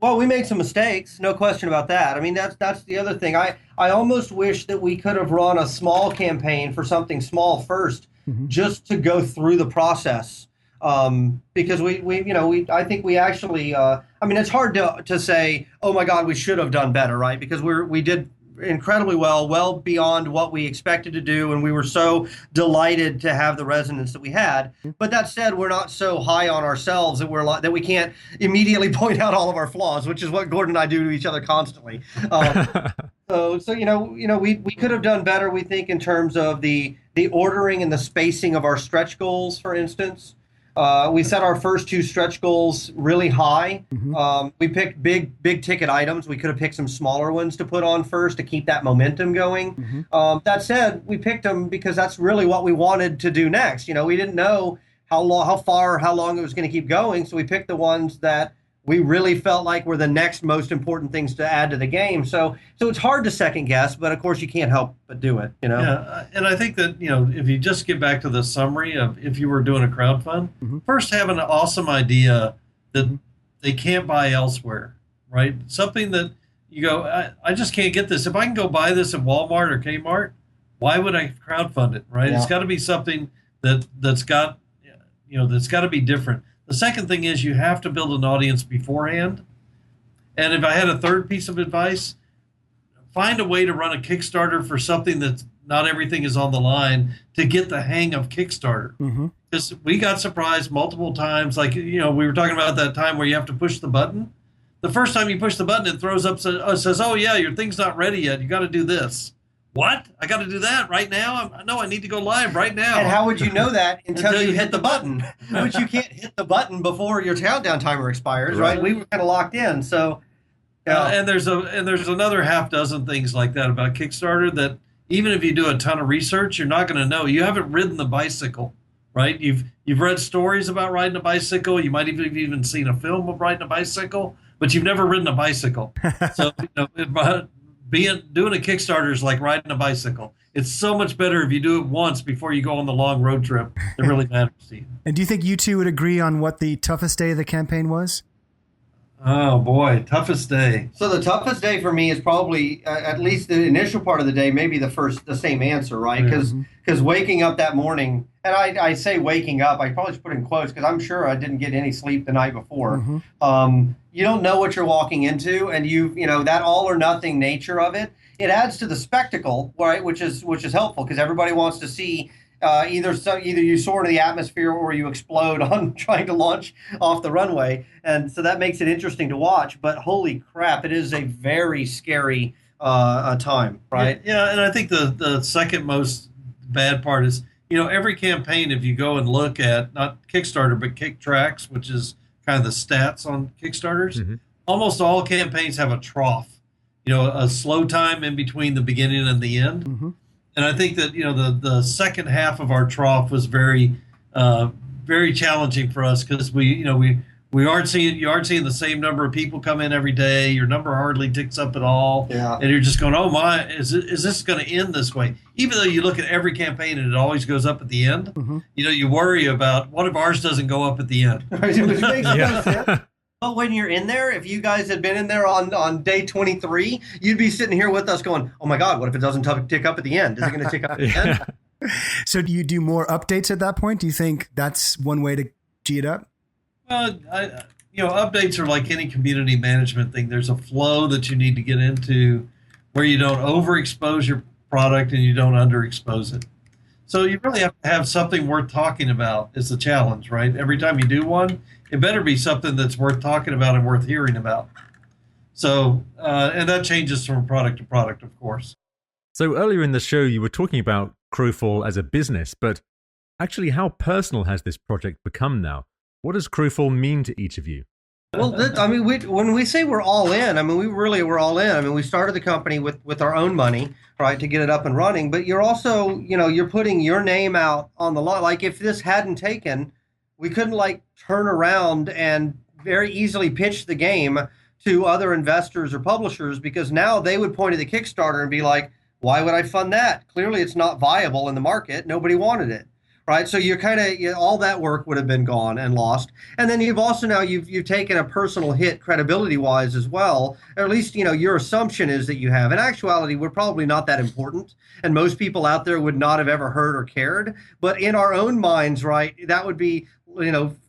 Well, we made some mistakes, no question about that. I mean, that's the other thing. I almost wish that we could have run a small campaign for something small first, just to go through the process. Because I think we actually, I mean, it's hard to say, oh my God, we should have done better, right? Because we did incredibly well beyond what we expected to do, and we were so delighted to have the resonance that we had. But that said, we're not so high on ourselves that we can't immediately point out all of our flaws, which is what Gordon and I do to each other constantly. So we could have done better, we think, in terms of the ordering and the spacing of our stretch goals, for instance. We set our first 2 stretch goals really high. We picked big ticket items. We could have picked some smaller ones to put on first to keep that momentum going. That said, we picked them because that's really what we wanted to do next. We didn't know how long it was going to keep going, so we picked the ones that we really felt like were the next most important things to add to the game. So it's hard to second guess, but of course you can't help but do it. Yeah, and I think that if you just get back to the summary of if you were doing a crowdfund, first have an awesome idea that they can't buy elsewhere, right? Something that you go, I just can't get this. If I can go buy this at Walmart or Kmart, why would I crowdfund it, right? Yeah. It's got to be something that's got to be different. The second thing is you have to build an audience beforehand. And if I had a third piece of advice, find a way to run a Kickstarter for something that's not everything is on the line to get the hang of Kickstarter. Because we got surprised multiple times. Like, we were talking about that time where you have to push the button. The first time you push the button, it throws up, says, oh, yeah, your thing's not ready yet. You got to do this. What? I got to do that right now? No, I need to go live right now. And how would you know that until you hit the button? Which you can't hit the button before your countdown timer expires, right? We were kind of locked in, so. And there's another half dozen things like that about Kickstarter that even if you do a ton of research, you're not going to know. You haven't ridden the bicycle, right? You've read stories about riding a bicycle. You might have even seen a film of riding a bicycle, but you've never ridden a bicycle. So doing a Kickstarter is like riding a bicycle. It's so much better if you do it once before you go on the long road trip that really matters to you. And do you think you two would agree on what the toughest day of the campaign was? Oh boy, toughest day. So the toughest day for me is probably at least the initial part of the day, maybe the same answer, right? Because waking up that morning, and I say waking up, I probably should put in quotes because I'm sure I didn't get any sleep the night before. You don't know what you're walking into, and you know that all or nothing nature of it. It adds to the spectacle, right? Which is helpful because everybody wants to see. Either you soar into the atmosphere or you explode on trying to launch off the runway, and so that makes it interesting to watch. But holy crap, it is a very scary time, right? Yeah, and I think the second most bad part is every campaign, if you go and look at not Kickstarter but Kicktracks, which is kind of the stats on Kickstarters, almost all campaigns have a trough, a slow time in between the beginning and the end. And I think that the second half of our trough was very, very challenging for us because you aren't seeing the same number of people come in every day. Your number hardly ticks up at all, and you're just going, oh my, is this going to end this way? Even though you look at every campaign and it always goes up at the end, you worry about what if ours doesn't go up at the end. Which makes no sense. But when you're in there, if you guys had been in there on day 23, you'd be sitting here with us going, oh my God, what if it doesn't tick up at the end? Is it going to tick up at the end? So do you do more updates at that point? Do you think that's one way to G it up? Well, updates are like any community management thing. There's a flow that you need to get into where you don't overexpose your product and you don't underexpose it. So you really have to have something worth talking about is the challenge, right? Every time you do one, it better be something that's worth talking about and worth hearing about. So, and that changes from product to product, of course. So earlier in the show, you were talking about Crowfall as a business, but actually how personal has this project become now? What does Crowfall mean to each of you? Well, when we say we're all in, we're all in. We started the company with our own money, right, to get it up and running. But you're also, you're putting your name out on the line. Like if this hadn't taken, we couldn't turn around and very easily pitch the game to other investors or publishers because now they would point to the Kickstarter and be like, why would I fund that? Clearly it's not viable in the market. Nobody wanted it. Right, so you're all that work would have been gone and lost, and then you've also now you've taken a personal hit credibility-wise as well. Or at least your assumption is that you have. In actuality, we're probably not that important, and most people out there would not have ever heard or cared. But in our own minds, right, that would be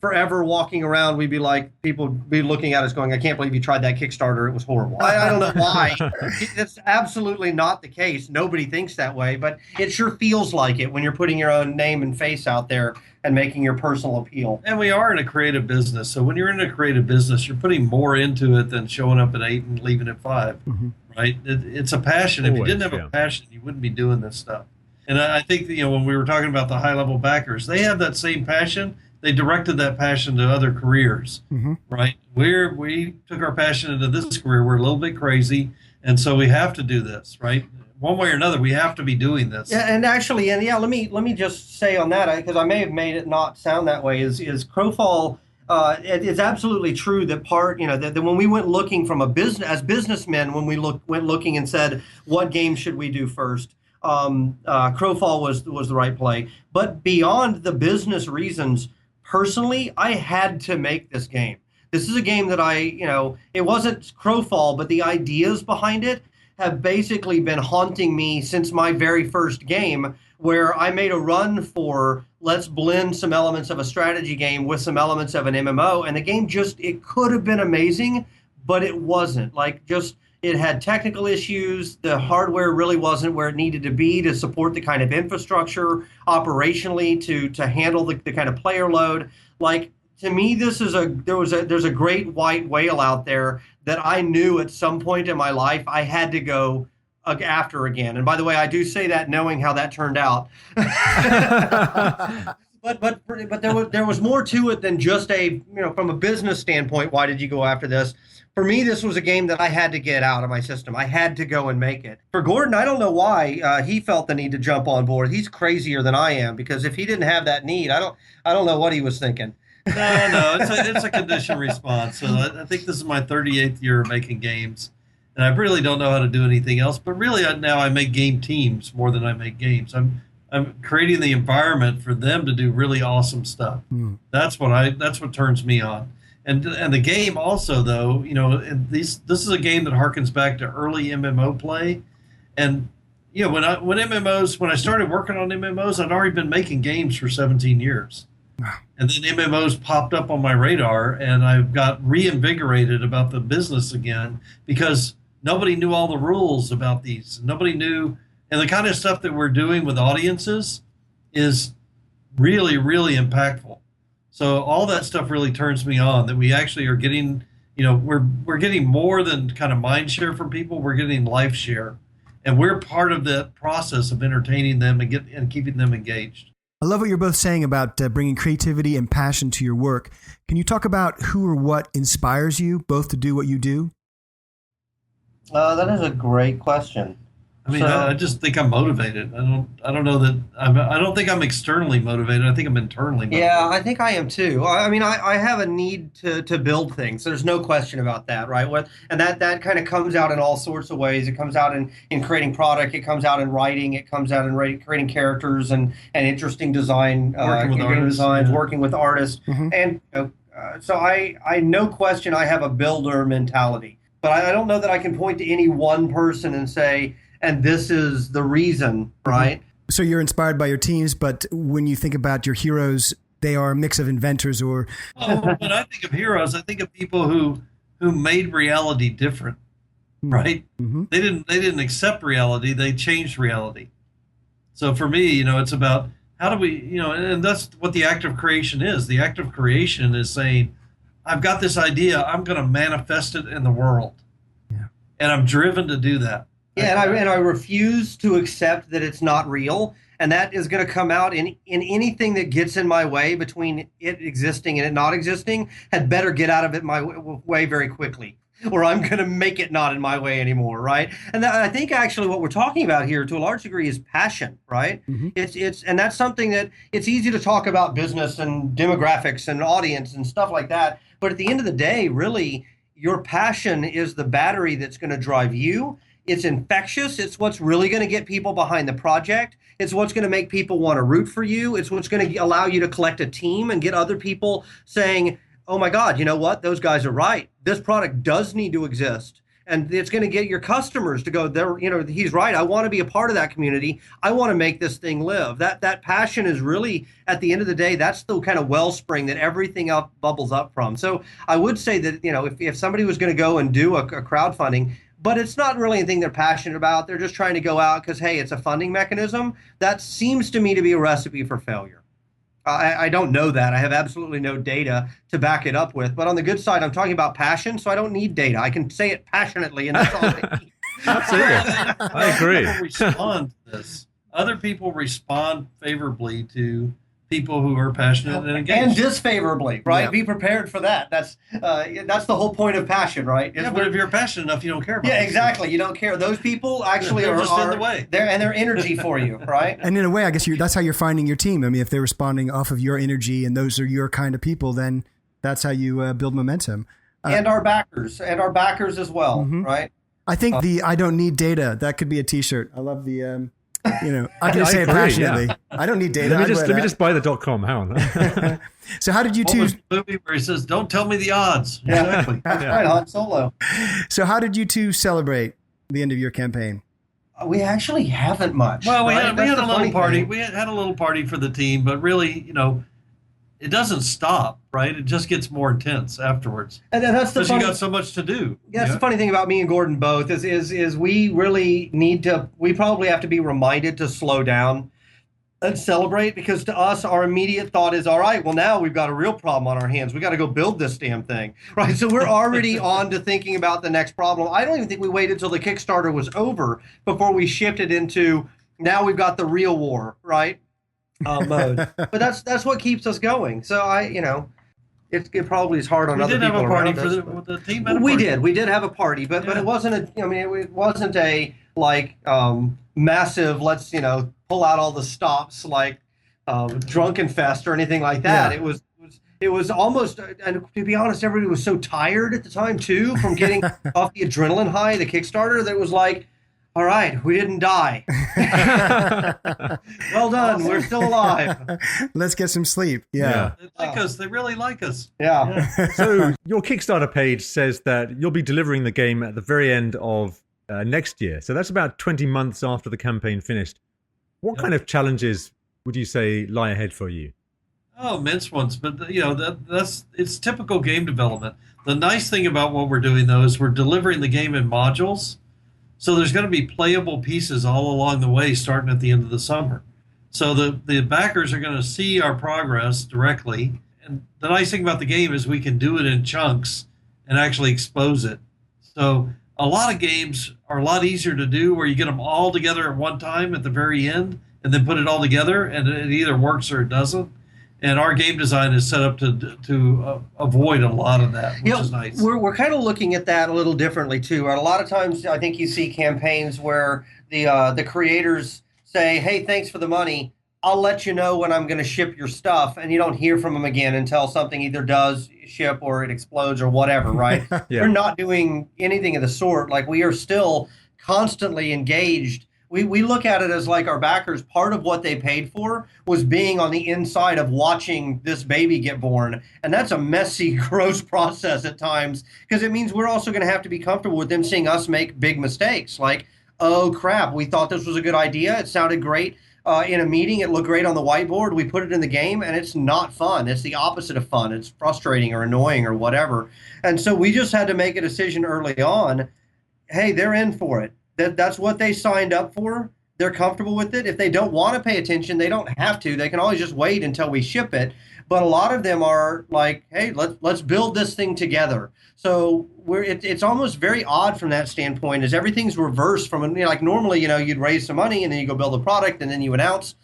forever walking around. We'd be like, people be looking at us going, I can't believe you tried that Kickstarter. It was horrible. I don't know why. It's absolutely not the case. Nobody thinks that way, but it sure feels like it when you're putting your own name and face out there and making your personal appeal. And we are in a creative business. So when you're in a creative business, you're putting more into it than showing up at 8 and leaving at 5, right? It's a passion. If you didn't have a passion, you wouldn't be doing this stuff. And I think, when we were talking about the high-level backers, they have that same passion. They directed that passion to other careers, right? We took our passion into this career. We're a little bit crazy, and so we have to do this, right? One way or another, we have to be doing this. Yeah, let me just say on that, because I may have made it not sound that way, is Crowfall, it's absolutely true that that when we went looking from as businessmen, when we went looking and said, what game should we do first? Crowfall was the right play. But beyond the business reasons, personally, I had to make this game. This is a game that it wasn't Crowfall, but the ideas behind it have basically been haunting me since my very first game, where I made a run for let's blend some elements of a strategy game with some elements of an MMO, and the game it could have been amazing, but it wasn't. It had technical issues. The hardware really wasn't where it needed to be to support the kind of infrastructure operationally to handle the kind of player load. To me, there's a great white whale out there that I knew at some point in my life I had to go after again. And by the way, I do say that knowing how that turned out. But there was more to it than just from a business standpoint. Why did you go after this? For me, this was a game that I had to get out of my system. I had to go and make it. For Gordon, I don't know why he felt the need to jump on board. He's crazier than I am, because if he didn't have that need, I don't know what he was thinking. No, it's a conditioned response. So I think this is my 38th year of making games, and I really don't know how to do anything else. But really, now I make game teams more than I make games. I'm creating the environment for them to do really awesome stuff. That's what turns me on. And the game also, though, this is a game that harkens back to early MMO play. And when I started working on MMOs, I'd already been making games for 17 years. And then MMOs popped up on my radar, and I got reinvigorated about the business again, because nobody knew all the rules about these. Nobody knew, and the kind of stuff that we're doing with audiences is really, really impactful. So all that stuff really turns me on, that we actually are getting, we're getting more than kind of mind share from people. We're getting life share, and we're part of the process of entertaining them and keeping them engaged. I love what you're both saying about bringing creativity and passion to your work. Can you talk about who or what inspires you both to do what you do? That is a great question. I mean, I just think I'm motivated. I don't know that I don't think I'm externally motivated. I think I'm internally motivated. Yeah, I think I am too. I mean, I have a need to build things. There's no question about that, right? And that kind of comes out in all sorts of ways. It comes out in creating product. It comes out in writing. It comes out in creating characters and interesting design, working with artists. And so I no question I have a builder mentality. But I don't know that I can point to any one person and say, and this is the reason, right? So you're inspired by your teams, but when you think about your heroes, they are a mix of inventors or... When I think of heroes, I think of people who made reality different, right? They didn't accept reality, they changed reality. So for me, it's about how do we, and that's what the act of creation is. The act of creation is saying, I've got this idea, I'm going to manifest it in the world. Yeah. And I'm driven to do that. Yeah, and I refuse to accept that it's not real, and that is going to come out in anything that gets in my way between it existing and it not existing. Had better get out of it my way very quickly, or I'm going to make it not in my way anymore, right? And I think actually what we're talking about here to a large degree is passion, right? It's and that's something that it's easy to talk about business and demographics and audience and stuff like that, but at the end of the day, really, your passion is the battery that's going to drive you. It's infectious. It's what's really going to get people behind the project. It's what's going to make people want to root for you. It's what's going to allow you to collect a team and get other people saying, oh my God, you know what? Those guys are right. This product does need to exist. And it's going to get your customers to go, he's right. I want to be a part of that community. I want to make this thing live. That passion is really, at the end of the day, that's the kind of wellspring that everything else bubbles up from. So I would say that, if somebody was going to go and do a crowdfunding, but it's not really anything they're passionate about. They're just trying to go out because, hey, it's a funding mechanism. That seems to me to be a recipe for failure. I don't know that. I have absolutely no data to back it up with. But on the good side, I'm talking about passion, so I don't need data. I can say it passionately, and that's all I need. Absolutely. I agree. People respond to this. Other people respond favorably to people who are passionate and engaged. And disfavorably, right? Yeah. Be prepared for that. That's the whole point of passion, right? But if you're passionate enough, you don't care about it. Yeah, exactly. You don't care. Those people actually They're are just in the way. They're energy for you, right? And in a way, I guess that's how you're finding your team. I mean, if they're responding off of your energy and those are your kind of people, then that's how you build momentum. And our backers as well, right? I think I don't need data. That could be a T-shirt. I love the... I can say it passionately. Yeah. I don't need data. Let me just buy the .com. Hang on. So how did you two? Movie where he says, "Don't tell me the odds." Yeah. Exactly. That's right, Han Solo. So how did you two celebrate the end of your campaign? We actually haven't much. Well, we right? had a little party. We had a little party for the team, but really, it doesn't stop, right? It just gets more intense afterwards. And that's the funny, you got so much to do. Yeah, that's the funny thing about me and Gordon both is we really we probably have to be reminded to slow down and celebrate, because to us, our immediate thought is, all right, well, now we've got a real problem on our hands. We got to go build this damn thing, right? So we're already on to thinking about the next problem. I don't even think we waited till the Kickstarter was over before we shifted into, now we've got the real war, right? mode. But that's what keeps us going. So it probably is hard on other people around us. We did have a party for the team. Had a We party. did. We did have a party, but it wasn't it wasn't a like massive. Let's pull out all the stops like Drunken Fest or anything like that. Yeah. It was almost, and to be honest, everybody was so tired at the time too from getting off the adrenaline high, the Kickstarter, that it was like, all right, we didn't die. Well done, we're still alive. Let's get some sleep. Yeah. They like us. They really like us. Yeah. So your Kickstarter page says that you'll be delivering the game at the very end of next year. So that's about 20 months after the campaign finished. What kind of challenges would you say lie ahead for you? Oh, immense ones, but it's typical game development. The nice thing about what we're doing, though, is we're delivering the game in modules, so there's going to be playable pieces all along the way, starting at the end of the summer. So the backers are going to see our progress directly, and the nice thing about the game is we can do it in chunks and actually expose it. So a lot of games are a lot easier to do, where you get them all together at one time at the very end, and then put it all together, and it either works or it doesn't. And our game design is set up to avoid a lot of that, which is nice. We're kind of looking at that a little differently too. A lot of times, I think you see campaigns where the creators say, "Hey, thanks for the money. I'll let you know when I'm going to ship your stuff," and you don't hear from them again until something either does ship or it explodes or whatever. Right? Yeah. We're not doing anything of the sort. Like, we are still constantly engaged. We look at it as like our backers, part of what they paid for was being on the inside of watching this baby get born. And that's a messy, gross process at times, because it means we're also going to have to be comfortable with them seeing us make big mistakes. Like, oh, crap, we thought this was a good idea. It sounded great in a meeting. It looked great on the whiteboard. We put it in the game, and it's not fun. It's the opposite of fun. It's frustrating or annoying or whatever. And so we just had to make a decision early on. Hey, they're in for it. That's what they signed up for. They're comfortable with it. If they don't want to pay attention, they don't have to. They can always just wait until we ship it. But a lot of them are like, hey, let's build this thing together. So it's almost very odd from that standpoint, as everything's reversed from, like normally, you'd raise some money and then you go build a product and then you announce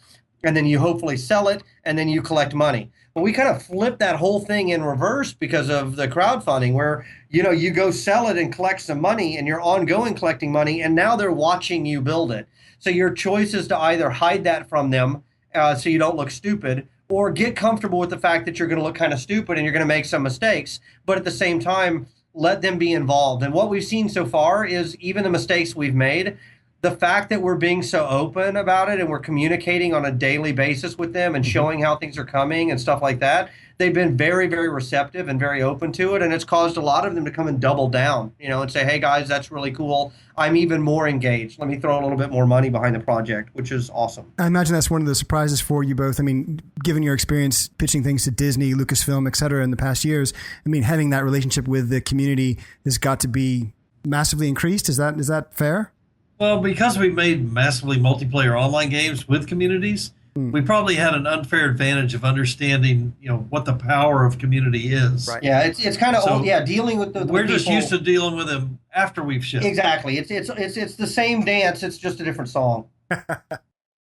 and then you hopefully sell it and then you collect money. But we kind of flipped that whole thing in reverse because of the crowdfunding, where, you go sell it and collect some money and you're ongoing collecting money, and now they're watching you build it. So your choice is to either hide that from them so you don't look stupid, or get comfortable with the fact that you're going to look kind of stupid and you're going to make some mistakes, but at the same time, let them be involved. And what we've seen so far is even the mistakes we've made, the fact that we're being so open about it and we're communicating on a daily basis with them and showing how things are coming and stuff like that, they've been very, very receptive and very open to it. And it's caused a lot of them to come and double down, and say, hey, guys, that's really cool. I'm even more engaged. Let me throw a little bit more money behind the project, which is awesome. I imagine that's one of the surprises for you both. I mean, given your experience pitching things to Disney, Lucasfilm, et cetera, in the past years, I mean, having that relationship with the community has got to be massively increased. Is that fair? Well, because we've made massively multiplayer online games with communities, we probably had an unfair advantage of understanding, what the power of community is. Right. Yeah, it's kind of dealing with the. We're just used to dealing with them after we've shipped. Exactly. It's the same dance. It's just a different song.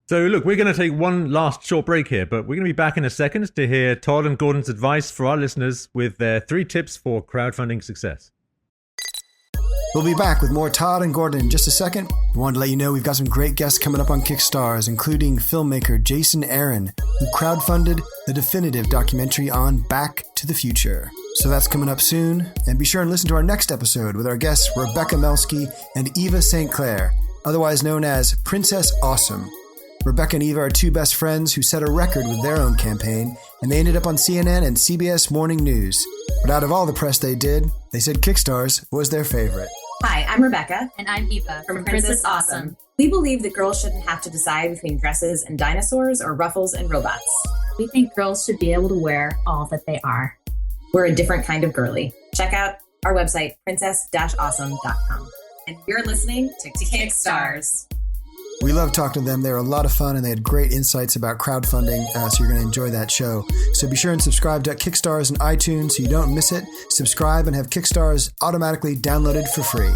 So look, we're going to take one last short break here, but we're going to be back in a second to hear Todd and Gordon's advice for our listeners with their 3 tips for crowdfunding success. We'll be back with more Todd and Gordon in just a second. We wanted to let you know we've got some great guests coming up on Kickstarters, including filmmaker Jason Aaron, who crowdfunded the definitive documentary on Back to the Future. So that's coming up soon. And be sure and listen to our next episode with our guests Rebecca Melsky and Eva St. Clair, otherwise known as Princess Awesome. Rebecca and Eva are 2 best friends who set a record with their own campaign, and they ended up on CNN and CBS Morning News. But out of all the press they did, they said Kickstarters was their favorite. Hi, I'm Rebecca. And I'm Eva From Princess Awesome. We believe that girls shouldn't have to decide between dresses and dinosaurs or ruffles and robots. We think girls should be able to wear all that they are. We're a different kind of girly. Check out our website, princess-awesome.com. And you're listening to Kickstars. We love talking to them. They were a lot of fun, and they had great insights about crowdfunding, so you're going to enjoy that show. So be sure and subscribe to Kickstars on iTunes so you don't miss it. Subscribe and have Kickstars automatically downloaded for free.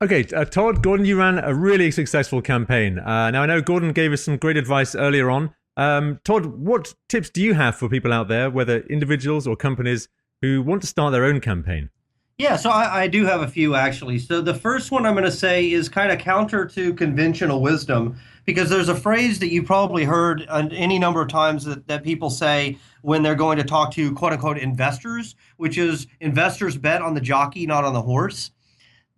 Okay, Todd, Gordon, you ran a really successful campaign. Now, I know Gordon gave us some great advice earlier on. Todd, what tips do you have for people out there, whether individuals or companies, who want to start their own campaign? Yeah, so I do have a few actually. So the first one I'm going to say is kind of counter to conventional wisdom, because there's a phrase that you probably heard any number of times that people say when they're going to talk to quote unquote investors, which is investors bet on the jockey, not on the horse.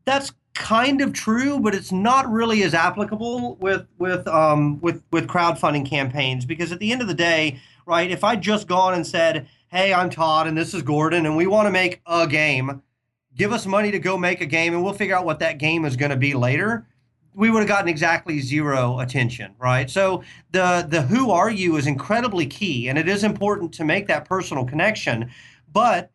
That's kind of true, but it's not really as applicable with crowdfunding campaigns, because at the end of the day, right, if I just gone and said, hey, I'm Todd and this is Gordon and we want to make a game, give us money to go make a game and we'll figure out what that game is going to be later, we would have gotten exactly zero attention, right? So the who are you is incredibly key, and it is important to make that personal connection, but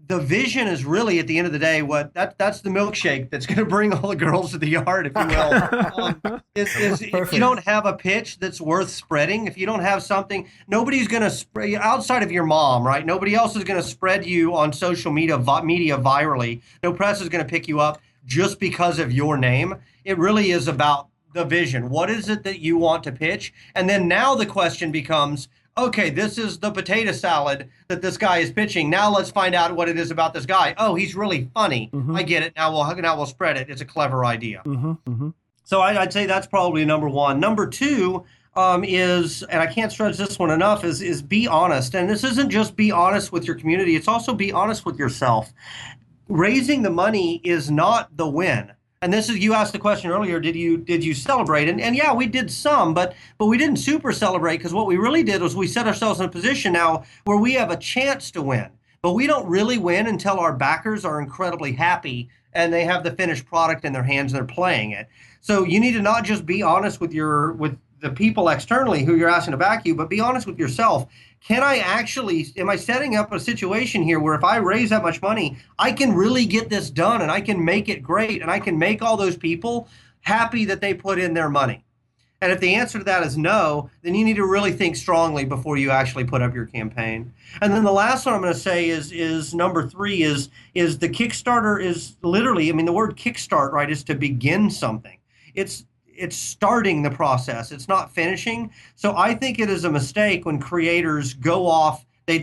the vision is really, at the end of the day, that's the milkshake that's going to bring all the girls to the yard, if you will. If you don't have a pitch that's worth spreading, if you don't have something, nobody's going to spread outside of your mom, right? Nobody else is going to spread you on social media virally. No press is going to pick you up just because of your name. It really is about the vision. What is it that you want to pitch? And then now the question becomes, okay, this is the potato salad that this guy is pitching. Now let's find out what it is about this guy. Oh, he's really funny. I get it. Now we'll spread it. It's a clever idea. So I'd say that's probably number one. Number two is, and I can't stress this one enough, is be honest. And this isn't just be honest with your community. It's also be honest with yourself. Raising the money is not the win. And this is, you asked the question earlier, did you celebrate? And yeah, we did some, but we didn't super celebrate, because what we really did was we set ourselves in a position now where we have a chance to win. But we don't really win until our backers are incredibly happy and they have the finished product in their hands and they're playing it. So you need to not just be honest with the people externally who you're asking to back you, but be honest with yourself. Am I setting up a situation here where if I raise that much money, I can really get this done and I can make it great and I can make all those people happy that they put in their money? And if the answer to that is no, then you need to really think strongly before you actually put up your campaign. And then the last one I'm going to say is number three is the Kickstarter is literally, I mean, the word kickstart, right, is to begin something. It's starting the process. It's not finishing. So I think it is a mistake when creators go off. They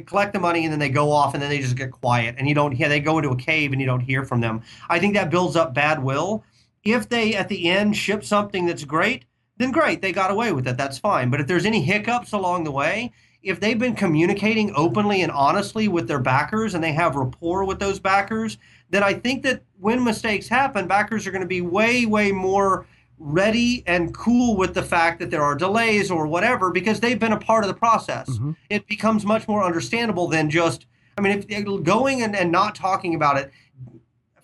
collect the money and then they go off and then they just get quiet and they go into a cave and you don't hear from them. I think that builds up bad will. If they at the end ship something that's great, then great, they got away with it. That's fine. But if there's any hiccups along the way, if they've been communicating openly and honestly with their backers and they have rapport with those backers, then I think that when mistakes happen, backers are going to be way, way more ready and cool with the fact that there are delays or whatever, because they've been a part of the process. It becomes much more understandable than just, I mean, if going and not talking about it,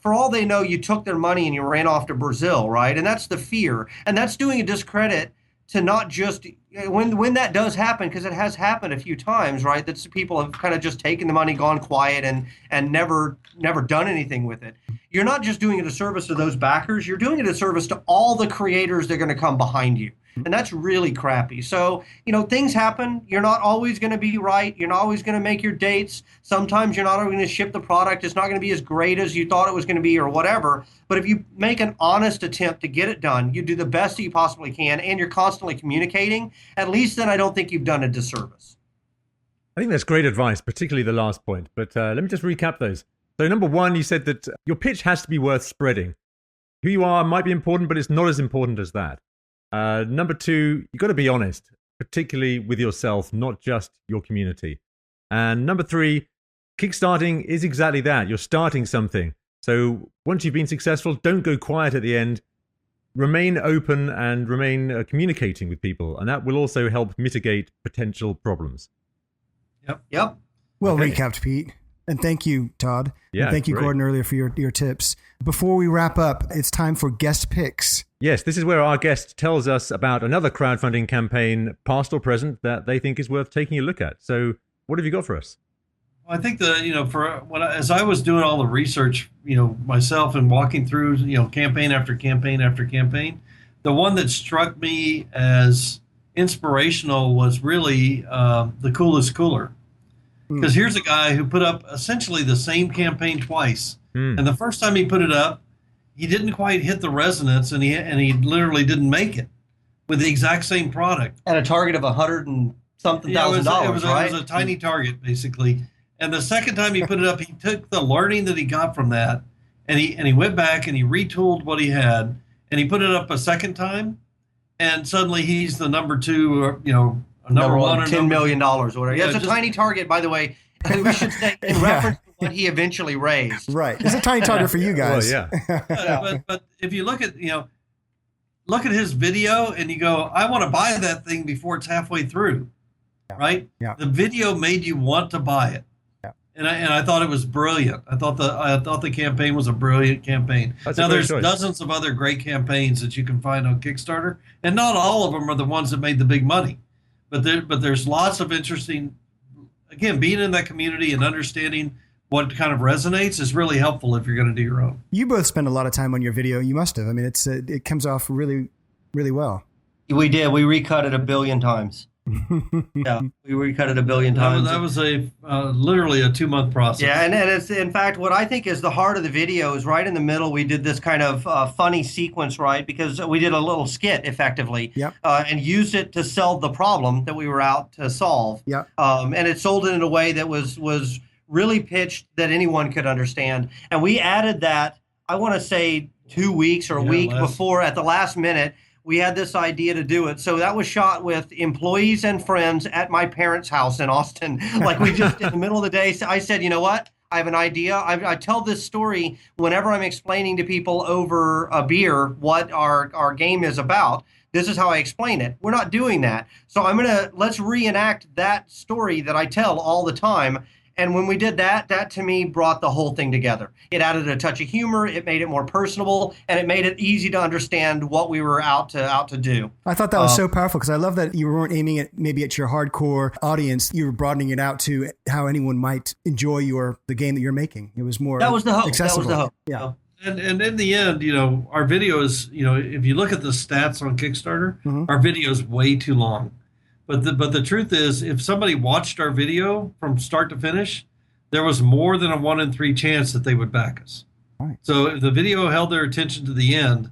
for all they know, you took their money and you ran off to Brazil, right? And that's the fear. And that's doing a discredit to not just, when that does happen, because it has happened a few times, right? That people have kind of just taken the money, gone quiet, and never done anything with it. You're not just doing it a service to those backers, you're doing it a service to all the creators that are going to come behind you. And that's really crappy. So, things happen. You're not always going to be right. You're not always going to make your dates. Sometimes you're not going to ship the product. It's not going to be as great as you thought it was going to be or whatever. But if you make an honest attempt to get it done, you do the best that you possibly can, and you're constantly communicating, at least then I don't think you've done a disservice. I think that's great advice, particularly the last point. But let me just recap those. So number one, you said that your pitch has to be worth spreading. Who you are might be important, but it's not as important as that. Number two, you've got to be honest, particularly with yourself, not just your community. And number three, kickstarting is exactly that. You're starting something. So once you've been successful, don't go quiet at the end. Remain open and remain communicating with people. And that will also help mitigate potential problems. Yep. Well recapped, Pete. And thank you, Todd. Yeah, and thank you, great. Gordon, earlier for your tips. Before we wrap up, it's time for guest picks. Yes, this is where our guest tells us about another crowdfunding campaign, past or present, that they think is worth taking a look at. So what have you got for us? I think as I was doing all the research, myself and walking through, campaign after campaign after campaign, the one that struck me as inspirational was really the Coolest Cooler. Because here's a guy who put up essentially the same campaign twice. And the first time he put it up, he didn't quite hit the resonance, and he literally didn't make it with the exact same product At a target of $100,000, right? It was a tiny target, basically. And the second time he put it up, he took the learning that he got from that, and he went back and he retooled what he had, and he put it up a second time, and suddenly he's the number two, or, number one, or $10 million or whatever. Yeah, It's a tiny target, by the way. We should say in reference to what he eventually raised. Right. It's a tiny target for you guys. Well, yeah. But if you look at his video and you go, I want to buy that thing before it's halfway through, right? Yeah. The video made you want to buy it. Yeah. And I thought it was brilliant. I thought the campaign was a brilliant campaign. Now there's dozens of other great campaigns that you can find on Kickstarter, and not all of them are the ones that made the big money. But there's lots of interesting. Again, being in that community and understanding what kind of resonates is really helpful if you're going to do your own. You both spend a lot of time on your video. You must have. I mean, it comes off really, really well. We did. We recut it 1 billion times. Yeah, we recut it 1 billion times. That was literally a 2-month process. Yeah, and it's in fact what I think is the heart of the video is right in the middle. We did this kind of funny sequence, right? Because we did a little skit effectively, Yep. And used it to solve the problem that we were out to solve. Yep. And it sold it in a way that was really pitched that anyone could understand. And we added that, I want to say 2 weeks or a week before, at the last minute. We had this idea to do it. So that was shot with employees and friends at my parents' house in Austin. Like we just, in the middle of the day, I said, you know what? I have an idea. I tell this story whenever I'm explaining to people over a beer what our game is about. This is how I explain it. We're not doing that. So let's reenact that story that I tell all the time. And when we did that to me brought the whole thing together. It added a touch of humor, it made it more personable, and it made it easy to understand what we were out to do. I thought that was so powerful because I love that you weren't aiming at maybe at your hardcore audience. You were broadening it out to how anyone might enjoy the game that you're making. It was more that was the hope. accessible. That was the hope. Yeah. And in the end, our videos, if you look at the stats on Kickstarter, our video is way too long. But the truth is, if somebody watched our video from start to finish, there was more than a 1 in 3 chance that they would back us. Right. So if the video held their attention to the end,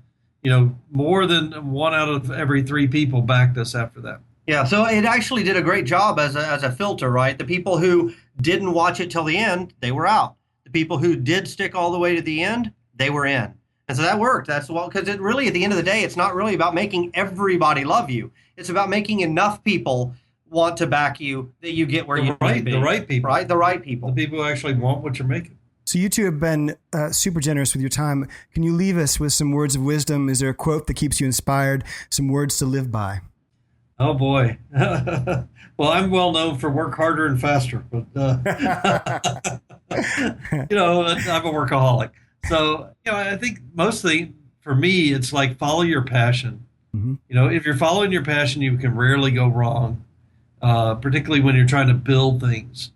more than 1 out of every 3 people backed us after that. Yeah, so it actually did a great job as a filter, right? The people who didn't watch it till the end, they were out. The people who did stick all the way to the end, they were in. And so that worked. That's because it really, at the end of the day, it's not really about making everybody love you. It's about making enough people want to back you that you get where you need to be. The right people. Right, the right people. The people who actually want what you're making. So you two have been super generous with your time. Can you leave us with some words of wisdom? Is there a quote that keeps you inspired? Some words to live by? Oh, boy. Well, I'm well known for work harder and faster. But, I'm a workaholic. So, I think mostly for me, it's like follow your passion. Mm-hmm. If you're following your passion, you can rarely go wrong, particularly when you're trying to build things.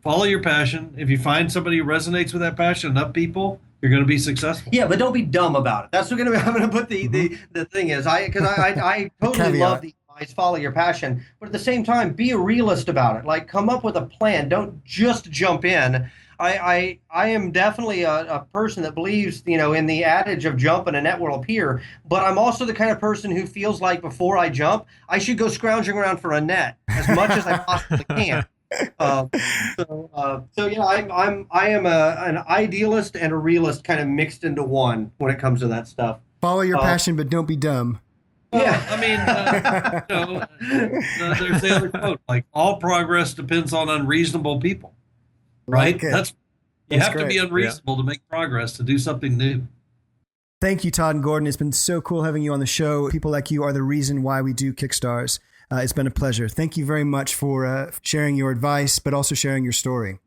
Follow your passion. If you find somebody who resonates with that passion, enough people, you're going to be successful. Yeah, but don't be dumb about it. That's what I'm going to put the thing is. I totally love the advice, follow your passion. But at the same time, be a realist about it. Like, come up with a plan. Don't just jump in. I am definitely a person that believes, in the adage of jump and a net will appear, but I'm also the kind of person who feels like before I jump, I should go scrounging around for a net as much as I possibly can. I am an idealist and a realist kind of mixed into one when it comes to that stuff. Follow your passion, but don't be dumb. Yeah. There's the other quote, like all progress depends on unreasonable people. Right? Okay. You have great. to be unreasonable to make progress, to do something new. Thank you, Todd and Gordon. It's been so cool having you on the show. People like you are the reason why we do Kickstars. It's been a pleasure. Thank you very much for sharing your advice, but also sharing your story.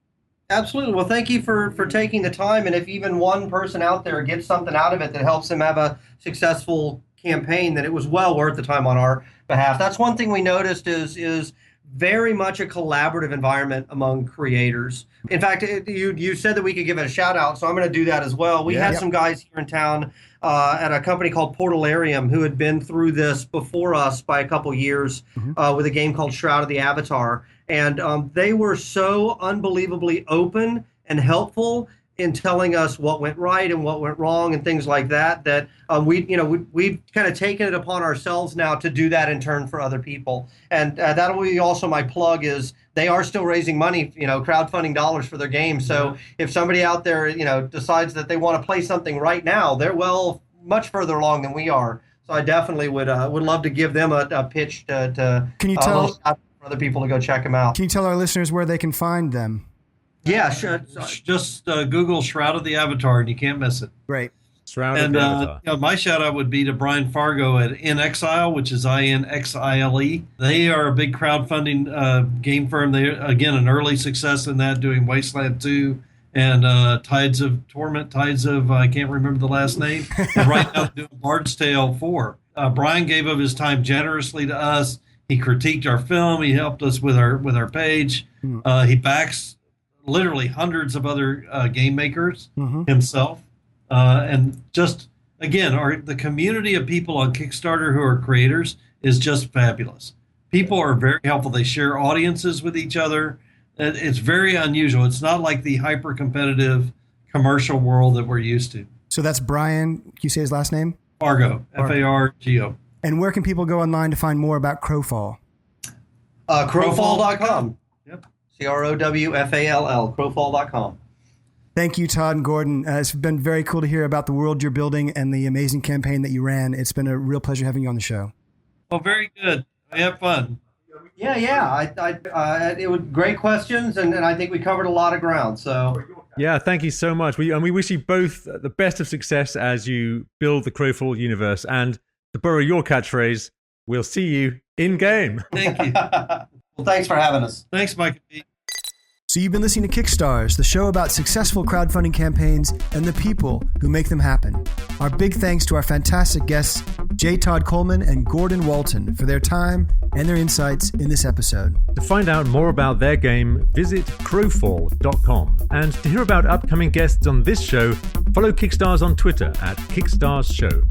Absolutely. Well, thank you for taking the time. And if even one person out there gets something out of it that helps them have a successful campaign, then it was well worth the time on our behalf. That's one thing we noticed is very much a collaborative environment among creators. In fact, you said that we could give it a shout out, so I'm going to do that as well. We had some guys here in town at a company called Portalarium who had been through this before us by a couple years with a game called Shroud of the Avatar. And they were so unbelievably open and helpful in telling us what went right and what went wrong and things like that. That we've kind of taken it upon ourselves now to do that in turn for other people. And that'll be also my plug is they are still raising money, crowdfunding dollars for their game. So if somebody out there, decides that they want to play something right now, they're much further along than we are. So I definitely would love to give them a pitch to Can you tell for other people to go check them out. Can you tell our listeners where they can find them? Yeah, sure. Just Google Shroud of the Avatar, and you can't miss it. Great. Shroud of the Avatar. My shout out would be to Brian Fargo at In Exile, which is INXILE. They are a big crowdfunding game firm. They again an early success in that, doing Wasteland 2 and Tides of Torment, I can't remember the last name. And right now doing Bard's Tale 4. Brian gave of his time generously to us. He critiqued our film. He helped us with our page. He backs literally hundreds of other game makers himself. And just, again, the community of people on Kickstarter who are creators is just fabulous. People are very helpful. They share audiences with each other. It's very unusual. It's not like the hyper-competitive commercial world that we're used to. So that's Brian, can you say his last name? Fargo, Fargo. And where can people go online to find more about Crowfall? Crowfall.com. Yep. CROWFALL, crowfall.com. Thank you, Todd and Gordon. It's been very cool to hear about the world you're building and the amazing campaign that you ran. It's been a real pleasure having you on the show. Well, very good. I had fun. Yeah. It was great questions, and I think we covered a lot of ground. So yeah, thank you so much. We wish you both the best of success as you build the Crowfall universe. And to borrow your catchphrase, we'll see you in game. Thank you. Well, thanks for having us. Thanks, Mike. So you've been listening to Kickstars, the show about successful crowdfunding campaigns and the people who make them happen. Our big thanks to our fantastic guests, J. Todd Coleman and Gordon Walton, for their time and their insights in this episode. To find out more about their game, visit crowfall.com. And to hear about upcoming guests on this show, follow Kickstars on Twitter at Kickstars Show.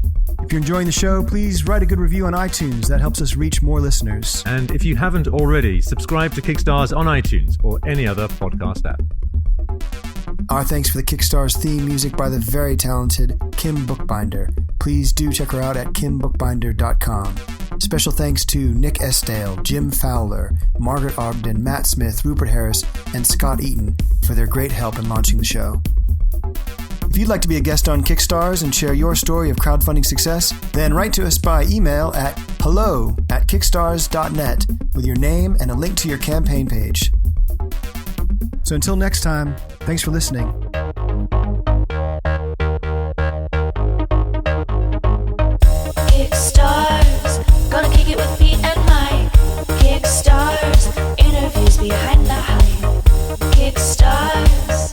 If you're enjoying the show, please write a good review on iTunes. That helps us reach more listeners. And if you haven't already, subscribe to Kickstars on iTunes or any other podcast app. Our thanks for the Kickstars theme music by the very talented Kim Bookbinder. Please do check her out at kimbookbinder.com. Special thanks to Nick Esdale, Jim Fowler, Margaret Ogden, Matt Smith, Rupert Harris, and Scott Eaton for their great help in launching the show. If you'd like to be a guest on Kickstars and share your story of crowdfunding success, then write to us by email at hello@kickstars.net with your name and a link to your campaign page. So until next time, thanks for listening. Kickstars, gonna kick it with Pete and Mike. Kickstars, interviews behind the hype. Kickstars,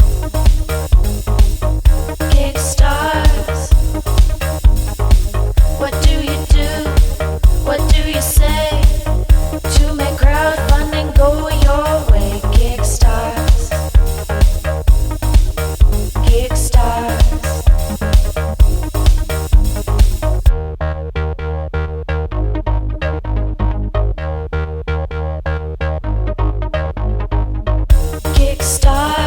Kickstars. What do you do? What do you say to make crowdfunding go your way? Kickstars, Kickstars. Kickstars.